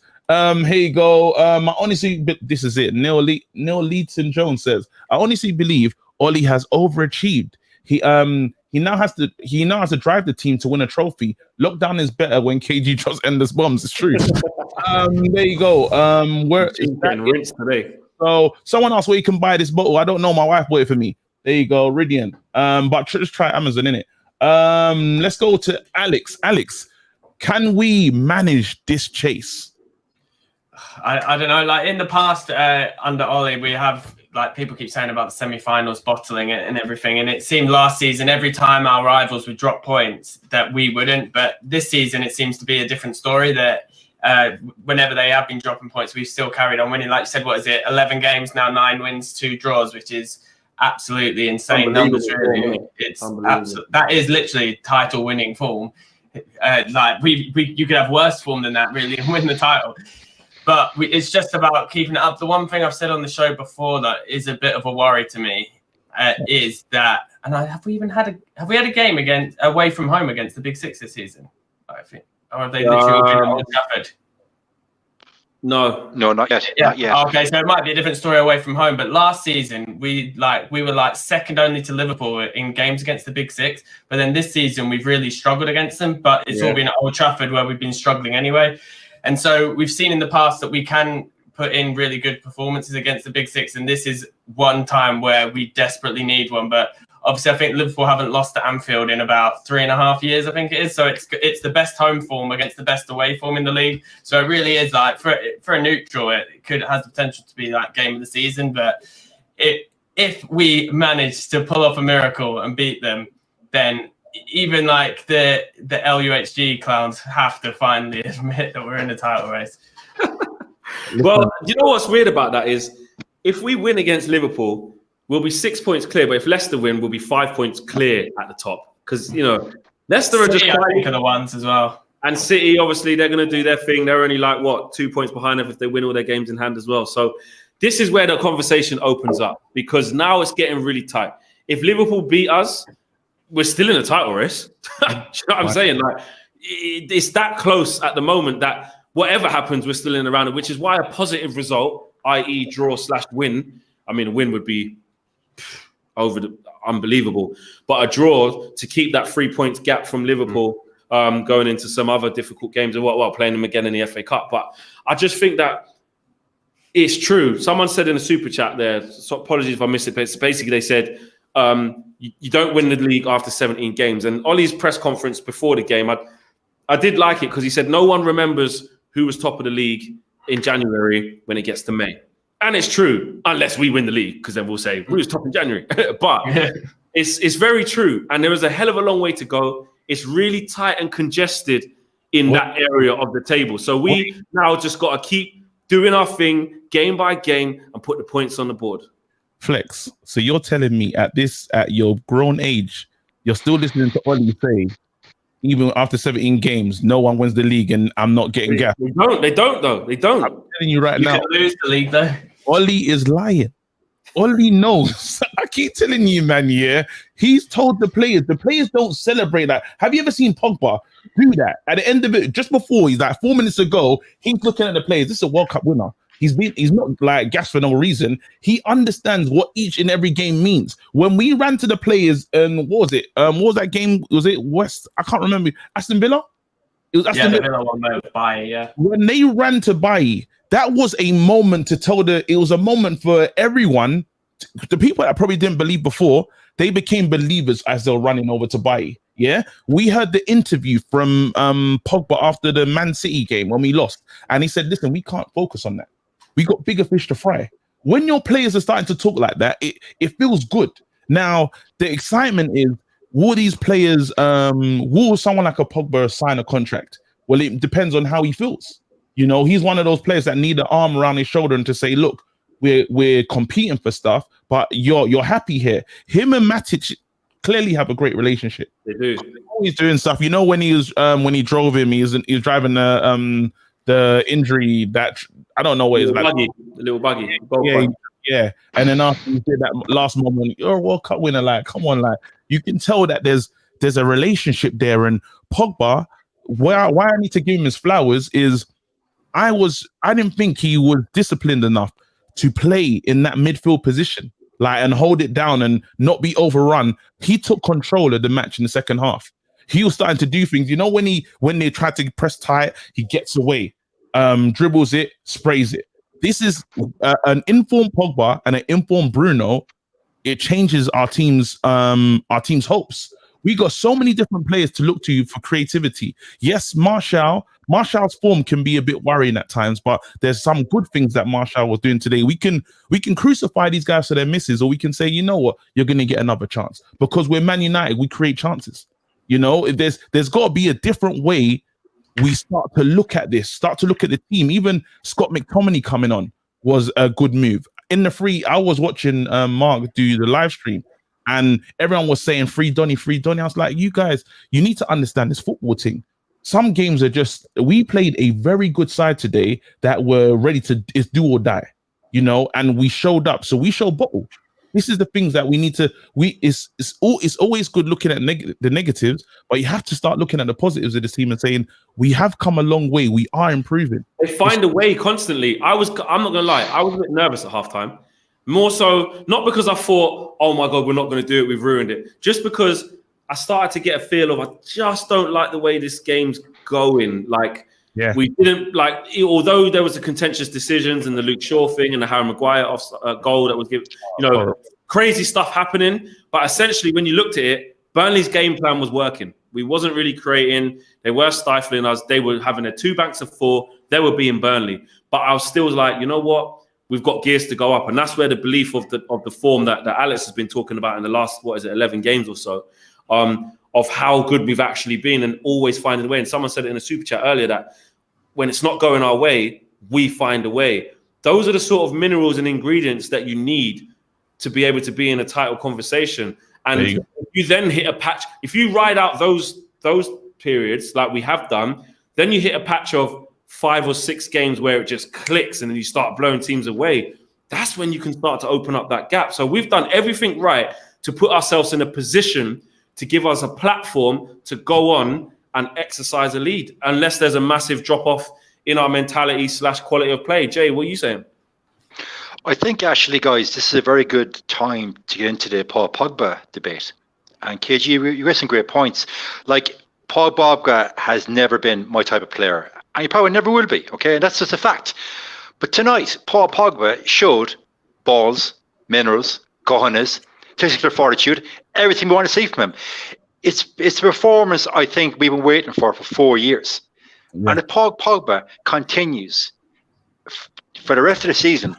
Here you go. I honestly, but this is it. Neil Leeton Jones says, I honestly believe Ollie has overachieved. He now has to drive the team to win a trophy. Lockdown is better when KG drops endless bombs. It's true. There you go. Where is that rinsed today? So someone else where you can buy this bottle. I don't know. My wife bought it for me. There you go, Ridian. But just try Amazon, innit? Let's go to Alex. Alex, can we manage this chase? I don't know. Like in the past, under Ollie, we have like people keep saying about the semi-finals bottling it and everything. And it seemed last season, every time our rivals would drop points, that we wouldn't. But this season, it seems to be a different story that whenever they have been dropping points, we've still carried on winning. Like you said, what is it? 11 games now, 9 wins, 2 draws, which is absolutely insane numbers. Really, it's that is literally title-winning form. Like you could have worse form than that, really, and win the title. But it's just about keeping it up. The one thing I've said on the show before that is a bit of a worry to me is that, and have we had a game away from home against the Big Six this season? I think, or have they literally been Old Trafford? No, not yet. Yeah. Not yet. Okay, so it might be a different story away from home. But last season, we were second only to Liverpool in games against the Big Six. But then this season, we've really struggled against them. But it's all been at Old Trafford where we've been struggling anyway. And so we've seen in the past that we can put in really good performances against the Big Six. And this is one time where we desperately need one. But obviously, I think Liverpool haven't lost at Anfield in about 3.5 years, I think it is. So it's the best home form against the best away form in the league. So it really is like for a neutral, it has the potential to be like game of the season. But if we manage to pull off a miracle and beat them, then even like the LUHG clowns have to finally admit that we're in the title race. Well, you know what's weird about that is if we win against Liverpool, we'll be 6 points clear. But if Leicester win, we'll be 5 points clear at the top. Because, Leicester are just quite the ones as well. And City, obviously, they're going to do their thing. They're only 2 points behind them if they win all their games in hand as well. So this is where the conversation opens up because now it's getting really tight. If Liverpool beat us, we're still in a title race. Do you know what I'm saying? Like, it's that close at the moment that whatever happens, we're still in the round, which is why a positive result, i.e. draw/win, I mean, a win would be unbelievable, but a draw to keep that 3 points gap from Liverpool going into some other difficult games and playing them again in the FA Cup. But I just think that it's true. Someone said in a super chat there, so apologies if I missed it, but basically they said, you don't win the league after 17 games. And Ollie's press conference before the game, I did like it because he said no one remembers who was top of the league in January when it gets to May. And it's true, unless we win the league, because then we'll say, who was top in January? But it's very true. And there is a hell of a long way to go. It's really tight and congested in that area of the table. So we now just got to keep doing our thing, game by game, and put the points on the board. Flex, so you're telling me at your grown age, you're still listening to Ollie say, even after 17 games, no one wins the league and I'm not getting gassed. They don't though. They don't. I'm telling you right now. You can lose the league though. Ollie is lying. Ollie knows. I keep telling you, man, he's told the players don't celebrate that. Have you ever seen Pogba do that? At the end of it, just before, he's like 4 minutes ago, he's looking at the players. This is a World Cup winner. He's not like gassed for no reason. He understands what each and every game means. When we ran to the players, and what was it? What was that game? Was it West? I can't remember. Aston Villa? It was the Villa one with Bailly, when they ran to Bailly, that was a moment to tell it was a moment for everyone. The people that probably didn't believe before, they became believers as they were running over to Bailly. Yeah, we heard the interview from Pogba after the Man City game when we lost, and he said, "Listen, we can't focus on that. We got bigger fish to fry." When your players are starting to talk like that, it feels good. Now the excitement is, will these players, will someone like a Pogba sign a contract? Well, it depends on how he feels. You know, he's one of those players that need an arm around his shoulder and to say, "Look, we're competing for stuff, but you're happy here." Him and Matic clearly have a great relationship. They do. Always doing stuff. You know, when he was when he drove him, he was driving the injury that I don't know what it's like. The little buggy. Yeah. And then after he did that last moment, you're a World Cup winner. Like, come on, like you can tell that there's a relationship there. And Pogba, why I need to give him his flowers is I didn't think he was disciplined enough to play in that midfield position, like, and hold it down and not be overrun. He took control of the match in the second half. He was starting to do things, you know, when they tried to press tight, he gets away, dribbles it, sprays it. This is an informed Pogba and an informed Bruno. It changes our team's hopes. We got so many different players to look to for creativity. Yes, Martial's form can be a bit worrying at times, but there's some good things that Martial was doing today. We can crucify these guys for their misses, or we can say, you know what, you're going to get another chance because we're Man United. We create chances. You know, if there's got to be a different way we start to look at this, start to look at the team. Even Scott McTominay coming on was a good move. In the free, I was watching Mark do the live stream, and everyone was saying free Donny. I was like, you guys, you need to understand this football thing. Some games are just, we played a very good side today that were ready to do or die, you know, and we showed up. So we showed bottle. This is the things that we need to, it's always good looking at the negatives, but you have to start looking at the positives of this team and saying, we have come a long way. We are improving. They find a way constantly. I'm not going to lie. I was a bit nervous at halftime. More so, not because I thought, oh my God, we're not going to do it. We've ruined it. Just because I started to get a feel of, I just don't like the way this game's going. Like, we didn't like, although there was the contentious decisions and the Luke Shaw thing and the Harry Maguire goal that was given, you know, crazy stuff happening. But essentially, when you looked at it, Burnley's game plan was working. We wasn't really creating. They were stifling us. They were having their 2 banks of 4. They were being Burnley. But I was still like, you know what? We've got gears to go up. And that's where the belief of the form that Alex has been talking about in the last, 11 games or so, of how good we've actually been and always finding a way. And someone said it in a super chat earlier that when it's not going our way, we find a way. Those are the sort of minerals and ingredients that you need to be able to be in a title conversation. And if you then hit a patch, if you ride out those periods like we have done, then you hit a patch of 5 or 6 games where it just clicks and then you start blowing teams away. That's when you can start to open up that gap. So we've done everything right to put ourselves in a position to give us a platform to go on and exercise a lead, unless there's a massive drop-off in our mentality / quality of play. Jay, what are you saying? I think actually, guys, this is a very good time to get into the Paul Pogba debate. And KG, you got some great points. Like, Paul Pogba has never been my type of player, and he probably never will be, okay? And that's just a fact. But tonight, Paul Pogba showed balls, minerals, cojones, technical fortitude, everything we want to see from him. It's a performance I think we've been waiting for 4 years. Yeah. And if Paul Pogba continues for the rest of the season,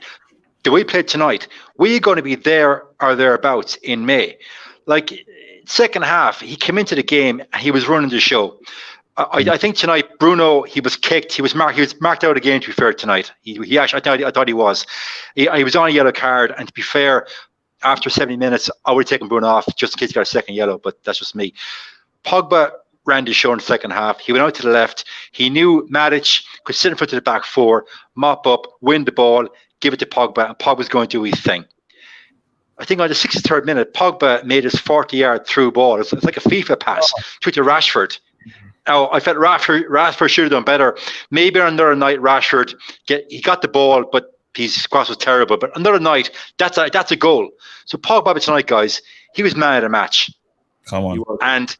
the way he played tonight, we're going to be there or thereabouts in May. Like, second half, he came into the game and he was running the show. I think tonight, Bruno, he was kicked. He was marked out of the game, to be fair, tonight. He actually, I thought he was. He was on a yellow card, and to be fair, after 70 minutes, I would have taken Bruno off just in case he got a second yellow, but that's just me. Pogba ran the show in the second half. He went out to the left. He knew Matic could sit in front of the back 4, mop up, win the ball, give it to Pogba, and Pogba's going to do his thing. I think on the 63rd minute, Pogba made his 40-yard through ball. It's like a FIFA pass to Rashford. Now, I felt Rashford should have done better. Maybe on another night, Rashford, he got the ball, but his cross was terrible. But another night, that's a goal. So Pogba tonight, guys, he was man of the match. Come on. And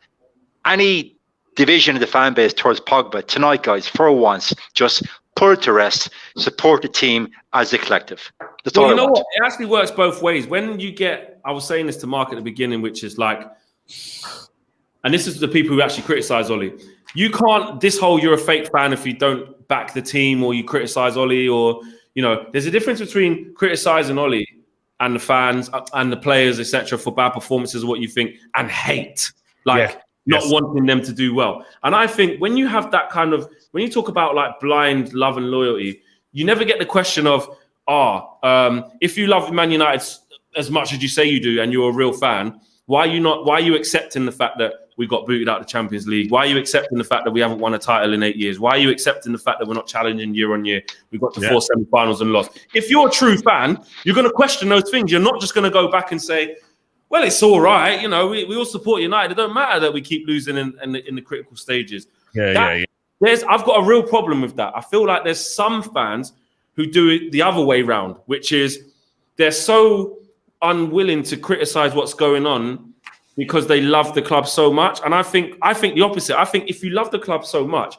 any division of the fan base towards Pogba. Tonight, guys, for once, just put it to rest, support the team as a collective. That's all Well, I you know want. what? It actually works both ways. When you get, I was saying this to Mark at the beginning, which is like, and this is the people who actually criticize Ollie. You can't, this whole you're a fake fan if you don't back the team or you criticize Ollie, or, you know, there's a difference between criticizing Ollie and the fans and the players, etc., for bad performances or what you think, and hate. Like, not wanting them to do well. And I think when you have that kind of, when you talk about like blind love and loyalty, you never get the question of, if you love Man United as much as you say you do and you're a real fan, why are you accepting the fact that we got booted out of the Champions League? Why are you accepting the fact that we haven't won a title in 8 years? Why are you accepting the fact that we're not challenging year on year? We got to 4 semi-finals and lost. If you're a true fan, you're going to question those things. You're not just going to go back and say, well, it's all right. You know, we all support United. It don't matter that we keep losing in the critical stages. I've got a real problem with that. I feel like there's some fans who do it the other way round, which is they're so unwilling to criticize what's going on because they love the club so much. And I think the opposite. I think if you love the club so much,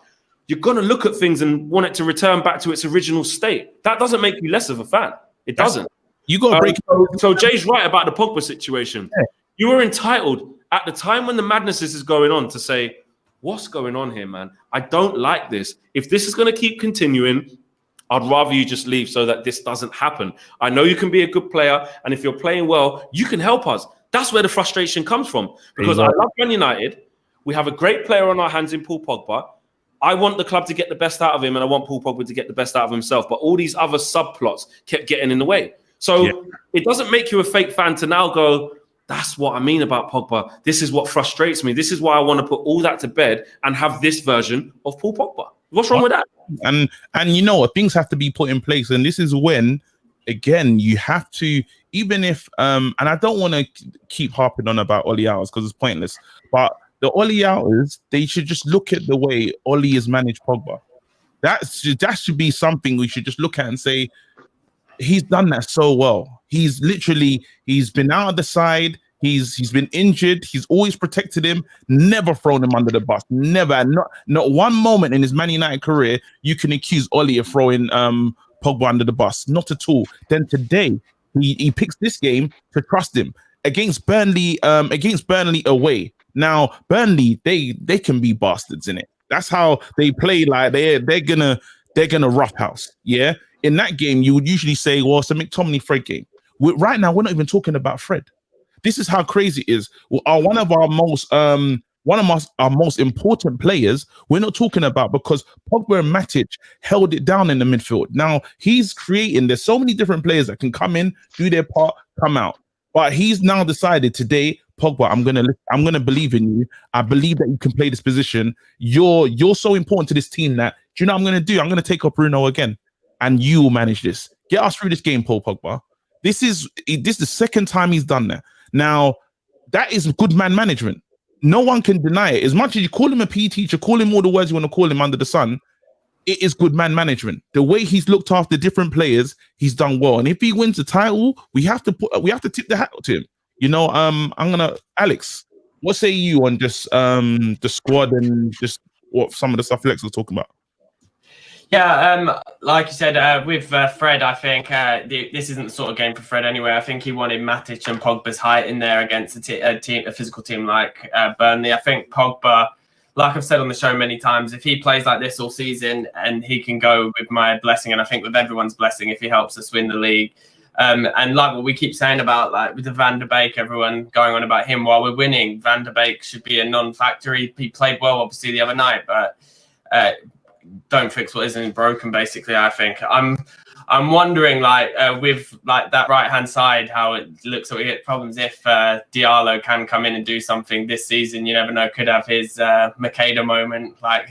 you're going to look at things and want it to return back to its original state. That doesn't make you less of a fan. It doesn't. You got to break it. So Jay's right about the Pogba situation. Yeah. You were entitled at the time when the madness is going on to say, what's going on here, man? I don't like this. If this is going to keep continuing, I'd rather you just leave so that this doesn't happen. I know you can be a good player, and if you're playing well, you can help us. That's where the frustration comes from. Because I love Man United. We have a great player on our hands in Paul Pogba. I want the club to get the best out of him, and I want Paul Pogba to get the best out of himself. But all these other subplots kept getting in the way. So it doesn't make you a fake fan to now go, that's what I mean about Pogba. This is what frustrates me. This is why I want to put all that to bed and have this version of Paul Pogba. What's wrong with that? And you know what, things have to be put in place. And this is when, again, you have to, even if, and I don't want to keep harping on about Ollie Hours because it's pointless, but the Ollie Hours, they should just look at the way Ollie has managed Pogba. That should be something we should just look at and say, he's done that so well. He's been out of the side. He's been injured. He's always protected him, never thrown him under the bus. Never. Not one moment in his Man United career you can accuse Ollie of throwing Pogba under the bus. Not at all. Then today, he picks this game to trust him against Burnley away. Now, Burnley, they can be bastards in it. That's how they play. Like they're gonna roughhouse. Yeah. In that game, you would usually say, well, it's a McTominay Fred game. Right now, we're not even talking about Fred. This is how crazy it is. One of our most important players, we're not talking about, because Pogba and Matic held it down in the midfield. Now he's creating. There's so many different players that can come in, do their part, come out. But he's now decided today, Pogba, I'm gonna believe in you. I believe that you can play this position. You're so important to this team that, do you know what I'm gonna do? I'm gonna take up Bruno again, and you will manage this. Get us through this game, Paul Pogba. This is the second time he's done that. Now, that is good man management. No one can deny it. As much as you call him a PE teacher, call him all the words you want to call him under the sun, it is good man management. The way he's looked after different players, he's done well. And if he wins the title, we have to tip the hat to him. You know, Alex, what say you on just the squad and just what some of the stuff Lex was talking about? Yeah, like you said, with Fred, I think this isn't the sort of game for Fred anyway. I think he wanted Matic and Pogba's height in there against a physical team like Burnley. I think Pogba, like I've said on the show many times, if he plays like this all season, and he can go with my blessing, and I think with everyone's blessing, if he helps us win the league. And like what we keep saying about, like with the Van der Beek, everyone going on about him while we're winning, Van der Beek should be a non-factor. He played well, obviously, the other night, but don't fix what isn't broken, basically. I think I'm wondering, like with like that right hand side, how it looks like we get problems. If Diallo can come in and do something this season, you never know, could have his Makeda moment like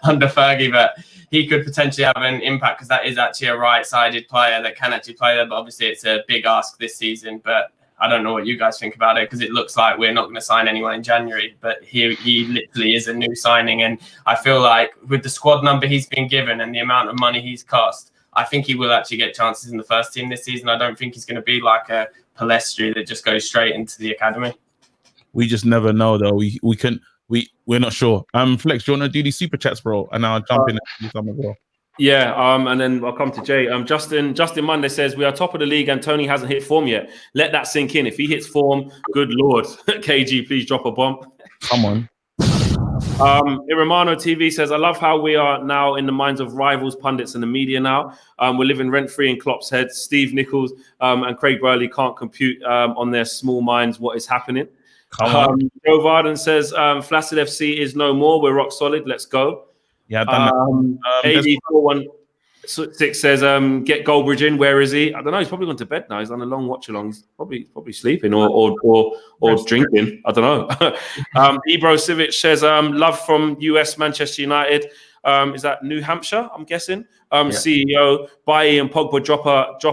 under Fergie, but he could potentially have an impact because that is actually a right-sided player that can actually play there. But obviously, it's a big ask this season. But I don't know what you guys think about it, because it looks like we're not going to sign anyone in January, but he literally is a new signing. And I feel like with the squad number he's been given and the amount of money he's cost, I think he will actually get chances in the first team this season. I don't think he's going to be like a Palestri that just goes straight into the academy. We just never know, though. We We're not sure. Flex, do you want to do these super chats, bro? And I'll jump in and do some as well. Yeah, and then I'll come to Jay. Justin Monday says we are top of the league and Tony hasn't hit form yet. Let that sink in. If he hits form, good lord. KG, please drop a bomb. Come on. Iramano TV says, I love how we are now in the minds of rivals, pundits, and the media now. We're living rent-free in Klopp's head. Steve Nichols and Craig Burley can't compute on their small minds what is happening. Joe Varden says, Flaccid FC is no more. We're rock solid. Let's go. Yeah, AD416 says, get Goldbridge in. Where is he? I don't know. He's probably gone to bed now. He's on a long watch along. He's probably sleeping or drinking. I don't know. Ebro Civic says, love from US Manchester United. Is that New Hampshire? I'm guessing. CEO Bailly and Pogba drop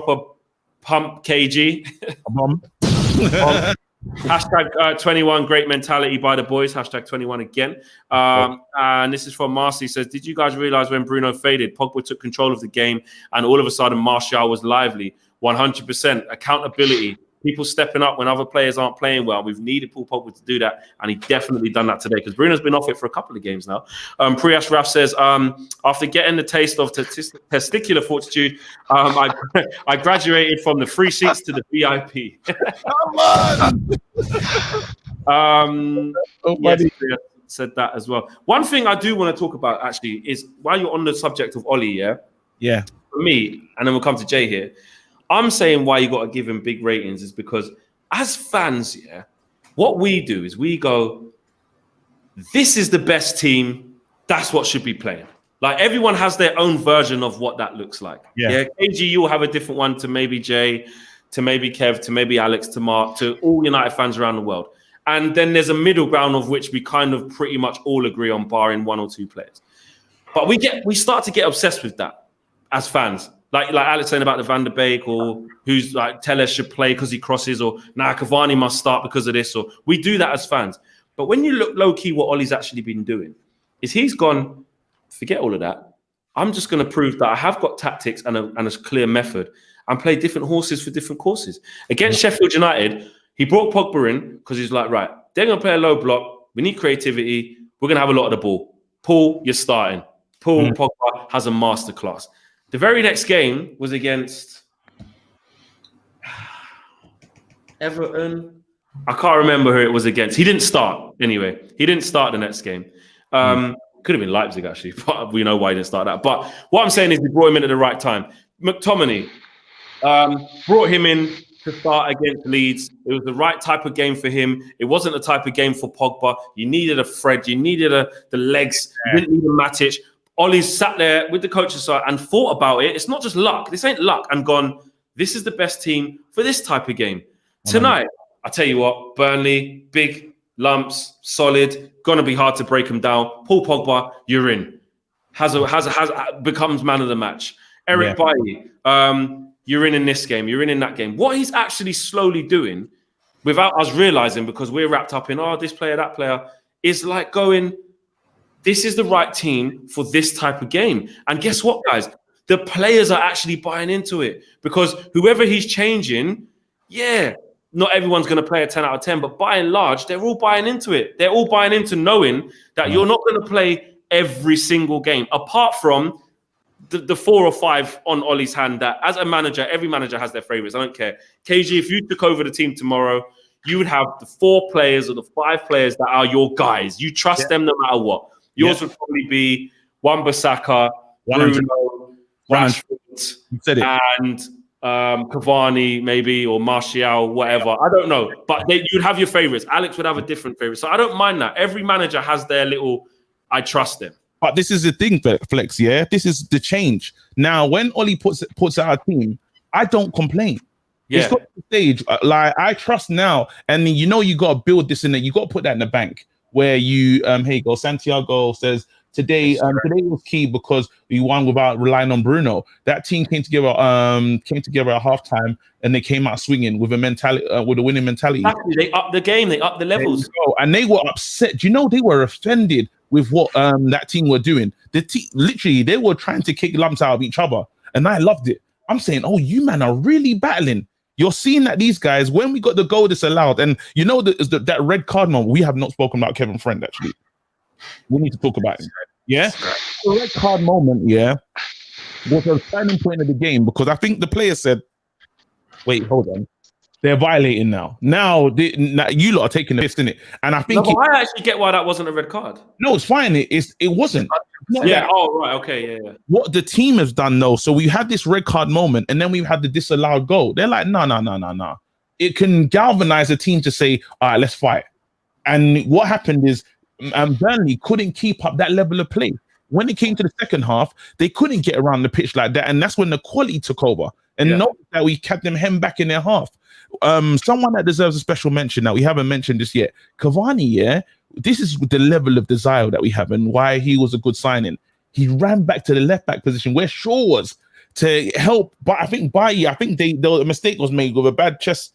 a pump KG. A bomb. Hashtag 21 great mentality by the boys. Hashtag 21 again. And this is from Marcy. Says, did you guys realize when Bruno faded, Pogba took control of the game and all of a sudden Martial was lively? 100% accountability. People stepping up when other players aren't playing well. We've needed Paul Pogba to do that, and he definitely done that today because Bruno's been off it for a couple of games now. Priyash Raf says, after getting the taste of testicular fortitude, I graduated from the free seats to the VIP. Come on! Yes, said that as well. One thing I do want to talk about actually is while you're on the subject of Ollie, yeah. For me, and then we'll come to Jay here. I'm saying why you got to give him big ratings is because as fans, what we do is we go, this is the best team. That's what should be playing. Like everyone has their own version of what that looks like. Yeah. KG, you'll have a different one to maybe Jay, to maybe Kev, to maybe Alex, to Mark, to all United fans around the world. And then there's a middle ground of which we kind of pretty much all agree on, barring one or two players. But we start to get obsessed with that as fans. Like Alex saying about the Van der Beek, or who's like Telles should play because he crosses, or Cavani must start because of this, or we do that as fans. But when you look low key, what Ollie's actually been doing is he's gone, forget all of that. I'm just going to prove that I have got tactics and a clear method and play different horses for different courses. Against Sheffield United, he brought Pogba in because he's like, right, they're going to play a low block. We need creativity. We're going to have a lot of the ball. Paul, you're starting. Paul Pogba has a masterclass. The very next game was against Everton. I can't remember who it was against. He didn't start anyway. He didn't start the next game. Could have been Leipzig actually, but we know why he didn't start that. But what I'm saying is we brought him in at the right time. McTominay brought him in to start against Leeds. It was the right type of game for him. It wasn't the type of game for Pogba. You needed a Fred. You needed the legs. You didn't need a Matic. Ollie's sat there with the coach's side and thought about it. It's not just luck. This ain't luck. And gone, this is the best team for this type of game. Tonight, I tell you what, Burnley, big lumps, solid, gonna be hard to break them down. Paul Pogba, you're in. Becomes man of the match. Eric Bailly, you're in this game. You're in that game. What he's actually slowly doing, without us realizing, because we're wrapped up in this player, that player, is like going, this is the right team for this type of game. And guess what, guys? The players are actually buying into it because whoever he's changing, not everyone's going to play a 10 out of 10, but by and large, they're all buying into it. They're all buying into knowing that you're not going to play every single game, apart from the 4 or 5 on Ollie's hand that as a manager, every manager has their favorites. I don't care. KG, if you took over the team tomorrow, you would have the 4 players or the 5 players that are your guys. You trust them no matter what. Yours would probably be Wan-Bissaka, Bruno, Rashford, and Cavani maybe, or Martial, whatever. I don't know. But you'd have your favorites. Alex would have a different favorite. So I don't mind that. Every manager has their little, I trust them. But this is the thing, Flex, This is the change. Now, when Ollie puts out a team, I don't complain. It's got the stage. Like, I trust now. And you got to build this in there. You got to put that in the bank. Where you, here you go, Santiago says, today was key because we won without relying on Bruno. That team came together at halftime, and they came out swinging with a winning mentality. Exactly. They upped the game, they upped the levels, and they were upset. Do you know they were offended with what that team were doing? Literally, they were trying to kick lumps out of each other, and I loved it. I'm saying, you man are really battling. You're seeing that these guys, when we got the goal disallowed, and that red card moment, we have not spoken about Kevin Friend, actually. We need to talk about him. Yeah, the red card moment. Yeah, was a turning point of the game because I think the player said, "Wait, hold on, they're violating now. Now you lot are taking the piss in it." And I think I actually get why that wasn't a red card. No, it's fine. It wasn't. Yeah. Oh, right. Okay. Yeah. What the team has done though, so we had this red card moment, and then we've had the disallowed goal. They're like, no. It can galvanize a team to say, all right, let's fight. And what happened is Burnley couldn't keep up that level of play. When it came to the second half, they couldn't get around the pitch like that. And that's when the quality took over. And note that we kept them hemmed back in their half. Someone that deserves a special mention that we haven't mentioned this yet, Cavani, this is the level of desire that we have and why he was a good signing. He ran back to the left back position where Shaw was to help. But I think the mistake was made with a bad chest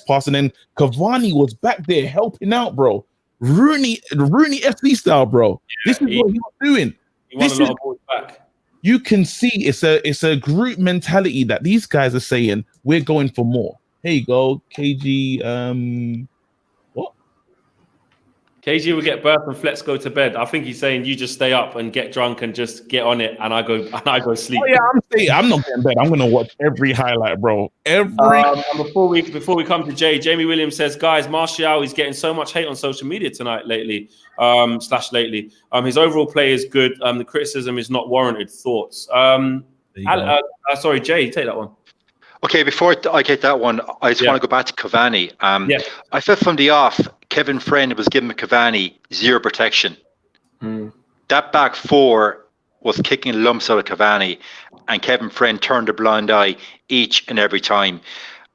pass, and then Cavani was back there helping out, bro. Rooney FC style, bro. This is what he was doing. He won a lot of balls back. You can see it's a group mentality that these guys are saying we're going for more. Here you go, KG. What? KG will get birth and Flex go to bed. I think he's saying you just stay up and get drunk and just get on it, and I go sleep. Oh yeah, I'm not getting bed. I'm gonna watch every highlight, bro. And before we come to Jay, Jamie Williams says, guys, Martial is getting so much hate on social media lately. His overall play is good. The criticism is not warranted. Thoughts? Sorry, Jay, take that one. Okay, before I get that one, I just want to go back to Cavani. I felt from the off, Kevin Friend was giving Cavani zero protection. That back four was kicking lumps out of Cavani, and Kevin Friend turned a blind eye each and every time.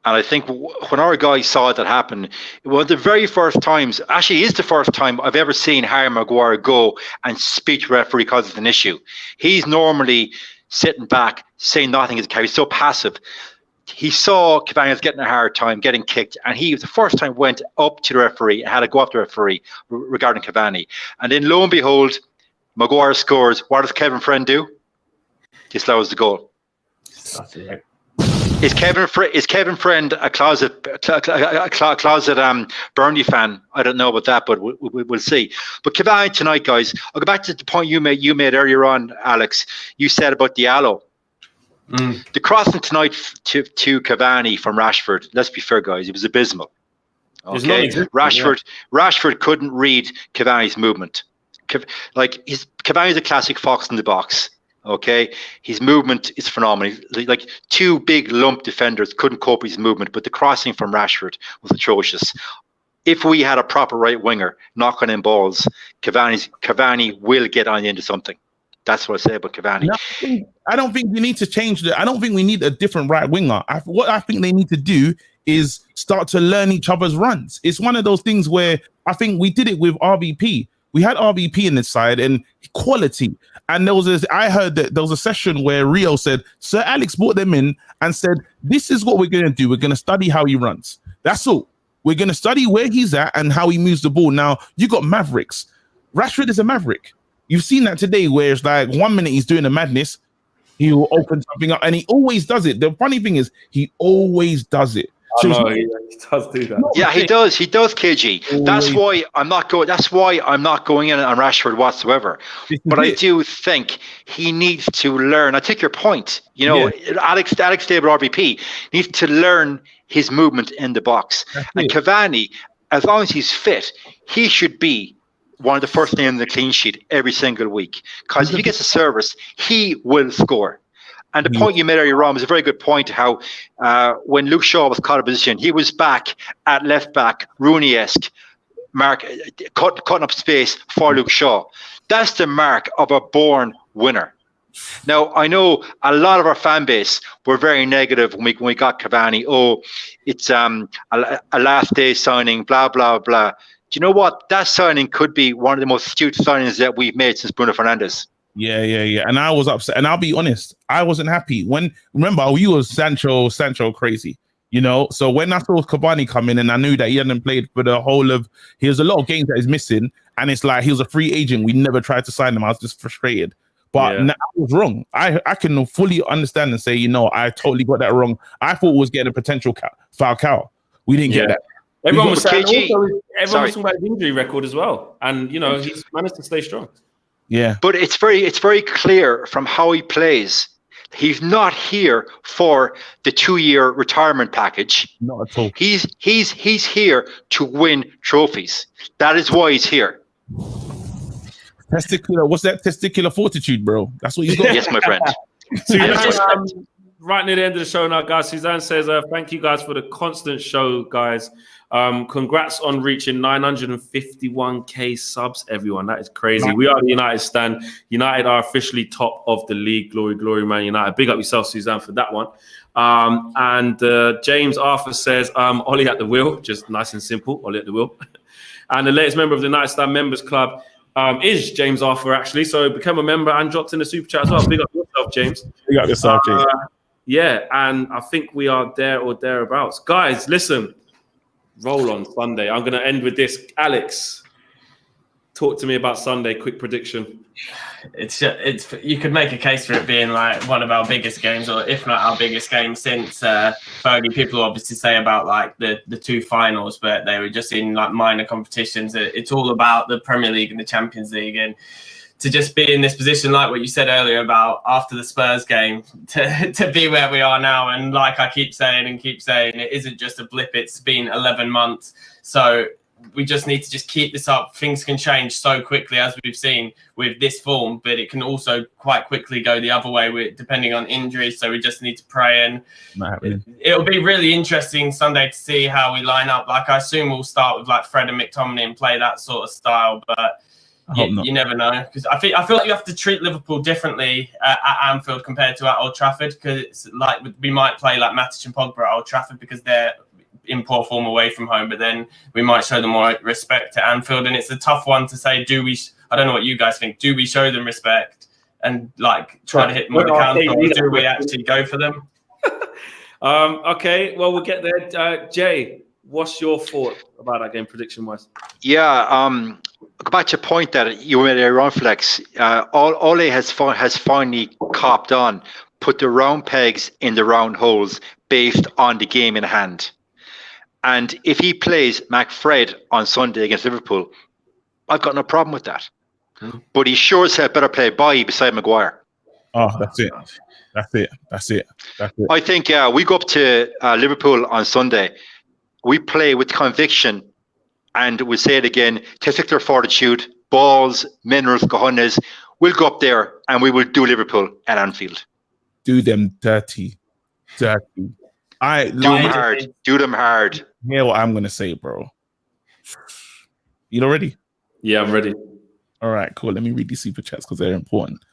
And I think when our guys saw that happen, it was the very first times, actually is the first time I've ever seen Harry Maguire go and speak to the referee because it's an issue. He's normally sitting back, saying nothing. He's so passive. He saw Cavani was getting a hard time, getting kicked, and he the first time went up to the referee and had to go up to the referee regarding Cavani. And then lo and behold, Maguire scores. What does Kevin Friend do? He slows the goal. That's it, right. Is Kevin Friend a closet Burnley fan? I don't know about that, but we'll see. But Cavani tonight, guys. I'll go back to the point you made earlier on, Alex. You said about Diallo. The crossing tonight to Cavani from Rashford, let's be fair, guys, it was abysmal. Okay, Rashford couldn't read Cavani's movement. Cavani's a classic fox in the box. Okay, his movement is phenomenal. Like two big lump defenders couldn't cope with his movement, but the crossing from Rashford was atrocious. If we had a proper right winger knocking in balls, Cavani will get on into something. That's what I say about Cavani. No, I don't think we need to change I don't think we need a different right winger. What I think they need to do is start to learn each other's runs. It's one of those things where I think we did it with RVP. We had RVP in this side and quality. And I heard that there was a session where Rio said, Sir Alex brought them in and said, this is what we're going to do. We're going to study how he runs. That's all. We're going to study where he's at and how he moves the ball. Now, you got Mavericks. Rashford is a Maverick. You've seen that today where it's like 1 minute he's doing a madness. He will open something up and he always does it. The funny thing is he always does it. He does do that. Yeah, he does, KG. That's why I'm not going in on Rashford whatsoever. But I do think he needs to learn. I take your point. Alex Stable RVP needs to learn his movement in the box. And Cavani, as long as he's fit, he should be one of the first names in the clean sheet every single week. Because if he gets a service, he will score. And the point you made earlier on was a very good point, how when Luke Shaw was caught in position, he was back at left back, Rooney-esque, cutting up space for Luke Shaw. That's the mark of a born winner. Now, I know a lot of our fan base were very negative when we got Cavani. Oh, it's a last day signing, blah, blah, blah. Do you know what? That signing could be one of the most astute signings that we've made since Bruno Fernandes. Yeah. And I was upset. And I'll be honest, I wasn't happy. Remember, you was Sancho crazy, So when I saw Cavani come in and I knew that he hadn't played for the whole of, he has a lot of games that he's missing. And it's like he was a free agent. We never tried to sign him. I was just frustrated. But I was wrong. I can fully understand and say, I totally got that wrong. I thought we was getting a potential Falcao. We didn't get that. Everyone was saying KG. also, everyone was talking about his injury record as well, and he's managed to stay strong. Yeah, but it's very clear from how he plays. He's not here for the 2-year retirement package. not at all. He's here to win trophies. That is why he's here. Testicular, what's that? Testicular fortitude, bro. That's what he's got. Yes, my friend. Right near the end of the show now, guys. Suzanne says, thank you guys for the constant show, guys. Congrats on reaching 951k subs, everyone. That is crazy. We are the United stand. United are officially top of the league. Glory, glory, man United. Big up yourself, Suzanne, for that one. And James Arthur says, Ollie at the wheel. Just nice and simple. Ollie at the wheel. And the latest member of the United Stand Members Club is James Arthur, actually. So become a member and dropped in the super chat as well. Big up yourself, James. Big up yourself, James. Yeah, and I think we are there or thereabouts. Guys, listen. Roll on Sunday. I'm going to end with this. Alex, talk to me about Sunday. Quick prediction. It's you could make a case for it being like one of our biggest games, or if not our biggest game since Fergie. People obviously say about like the two finals, but they were just in like minor competitions. It's all about the Premier League and the Champions League, and to just be in this position, like what you said earlier about after the Spurs game, to be where we are now. And like I keep saying, it isn't just a blip. It's been 11 months. So we just need to just keep this up. Things can change so quickly, as we've seen with this form, but it can also quite quickly go the other way depending on injuries. So we just need to pray, and it'll be really interesting Sunday to see how we line up. Like I assume we'll start with like Fred and McTominay and play that sort of style, but you never know, because I feel like you have to treat Liverpool differently at Anfield compared to at Old Trafford, because it's like we might play like Matic and Pogba at Old Trafford because they're in poor form away from home, but then we might show them more respect at Anfield, and it's a tough one to say. I don't know what you guys think. Do we show them respect and like try to hit them on the counter, or do we actually go for them? Okay, well, we'll get there. Jay, what's your thought about that game prediction-wise? Yeah, go back to your point that you made earlier on, Flex. Ole has finally copped on, put the round pegs in the round holes based on the game in hand. And if he plays McFred on Sunday against Liverpool, I've got no problem with that. But he sure as hell better play Bailly beside Maguire. Oh, that's it. I think we go up to Liverpool on Sunday. We play with conviction, and we'll say it again, testicular fortitude, balls, minerals, cojones. We'll go up there and we will do Liverpool at Anfield. Do them dirty. Do them hard. Hear what I'm going to say, bro. You not ready? Yeah, I'm ready. All right, cool. Let me read these super chats because they're important.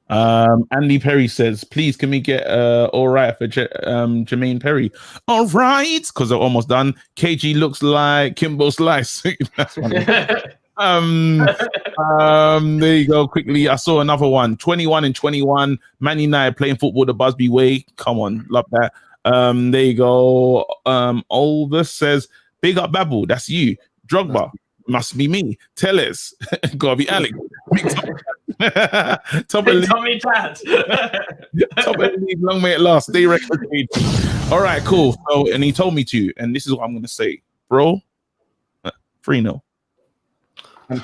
Andy Perry says, please, can we get all right for Jermaine Perry? All right, because they're almost done. KG looks like Kimbo Slice. That's funny. There you go. Quickly, I saw another one. 21-21. Man United playing football the Busby way. Come on, love that. There you go. Older says, big up Babel. That's you. Drogba. Must be me. Tell us. Gotta be Alex. Top of the Tommy Tad. Top of the league, long may it last. Stay record. All right, cool. So, and he told me to, and this is what I'm gonna say, bro. 3-0. I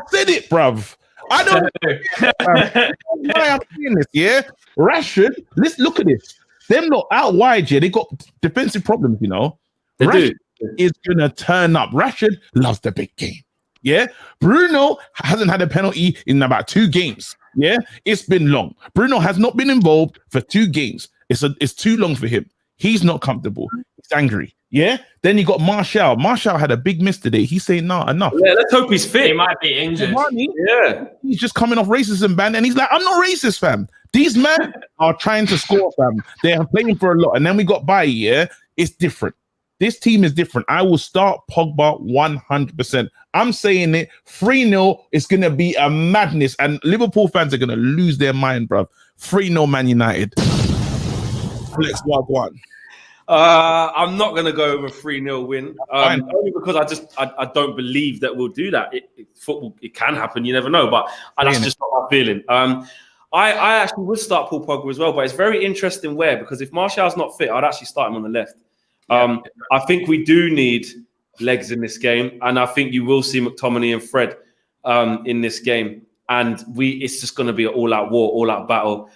said it, bruv. I don't know why I'm saying this, yeah? Rashford, let's look at this. Them not out wide, yeah, they got defensive problems, you know. They Rashford do. is gonna turn up. Rashford loves the big game. Yeah, Bruno hasn't had a penalty in about 2 games. Yeah, it's been long. Bruno has not been involved for 2 games. It's too long for him. He's not comfortable. He's angry. Yeah. Then you got Martial. Martial had a big miss today. He's saying, "No, enough." Yeah, let's hope he's fit. He might be injured. Yeah, he's just coming off racism ban, and he's like, "I'm not racist, fam. These men are trying to score, fam. They are playing for a lot." And then we got Bailly. Yeah, it's different. This team is different. I will start Pogba 100%. I'm saying it. 3-0 is going to be a madness. And Liverpool fans are going to lose their mind, bruv. 3-0 Man United. Let's walk one. I'm not going to go over 3-0 win. Only because I don't believe that we'll do that. Football, it can happen. You never know. But that's just not my feeling. I actually would start Paul Pogba as well. But it's very interesting because if Martial's not fit, I'd actually start him on the left. I think we do need legs in this game, and I think you will see McTominay and Fred in this game. And it's just going to be an all-out war, all-out battle.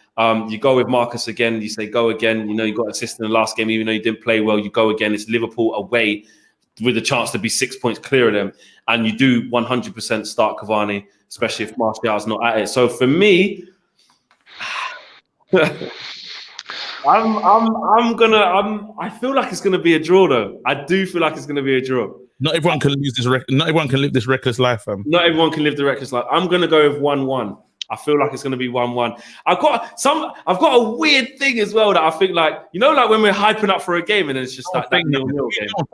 You go with Marcus again. You say go again. You know you got assist in the last game, even though you didn't play well. You go again. It's Liverpool away with a chance to be 6 points clear of them, and you do 100% start Cavani, especially if Martial's not at it. So for me, I feel like it's gonna be a draw though. I do feel like it's gonna be a draw. Not everyone can lose this. Not everyone can live this reckless life, fam. Not everyone can live the reckless life. I'm gonna go with 1-1. I feel like it's gonna be 1-1. I've got a weird thing as well that I think like like when we're hyping up for a game and then it's just like that 0-0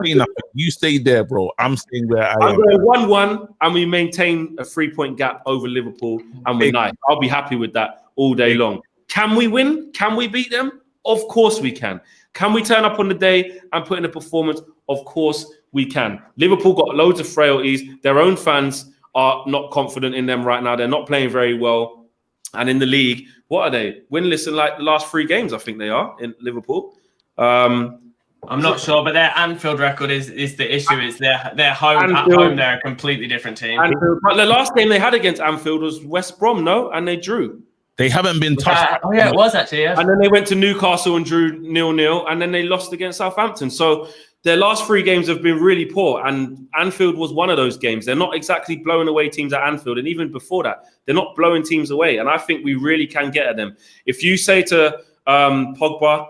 game. You stay there, bro. I'm staying where I am. I'm going 1-1 and we maintain a 3-point gap over Liverpool and we're nice. I'll be happy with that all day long. Can we win? Can we beat them? Of course we can. Can we turn up on the day and put in a performance? Of course we can. Liverpool got loads of frailties. Their own fans are not confident in them right now. They're not playing very well. And in the league, what are they? Winless in like the last 3 games, I think they are, in Liverpool. I'm not sure, but their Anfield record is the issue. Is their home Anfield, at home, they're a completely different team. But the last game they had against Anfield was West Brom, no? And they drew. They haven't been touched. Oh yeah, it was actually. Yeah. And then they went to Newcastle and drew 0-0, and then they lost against Southampton. So their last 3 games have been really poor, and Anfield was one of those games. They're not exactly blowing away teams at Anfield, and even before that, they're not blowing teams away. And I think we really can get at them. If you say to Pogba,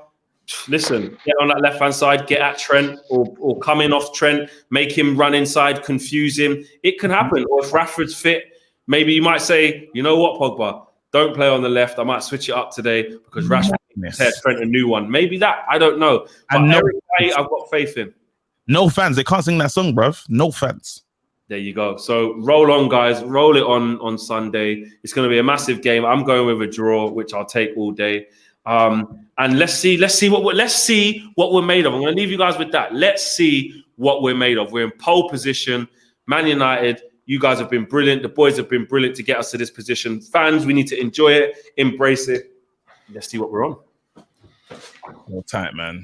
listen, get on that left-hand side, get at Trent, or come in off Trent, make him run inside, confuse him, it can happen. Or if Rashford's fit, maybe you might say, you know what, Pogba, don't play on the left. I might switch it up today because Rashford said Trent a new one. Maybe that. I don't know. But I've got faith in. No fans. They can't sing that song, bruv. No fans. There you go. So roll on, guys. Roll it on Sunday. It's going to be a massive game. I'm going with a draw, which I'll take all day. And let's see what we're made of. I'm going to leave you guys with that. Let's see what we're made of. We're in pole position. Man United. You guys have been brilliant. The boys have been brilliant to get us to this position. Fans, we need to enjoy it, embrace it. Let's see what we're on. All tight, man.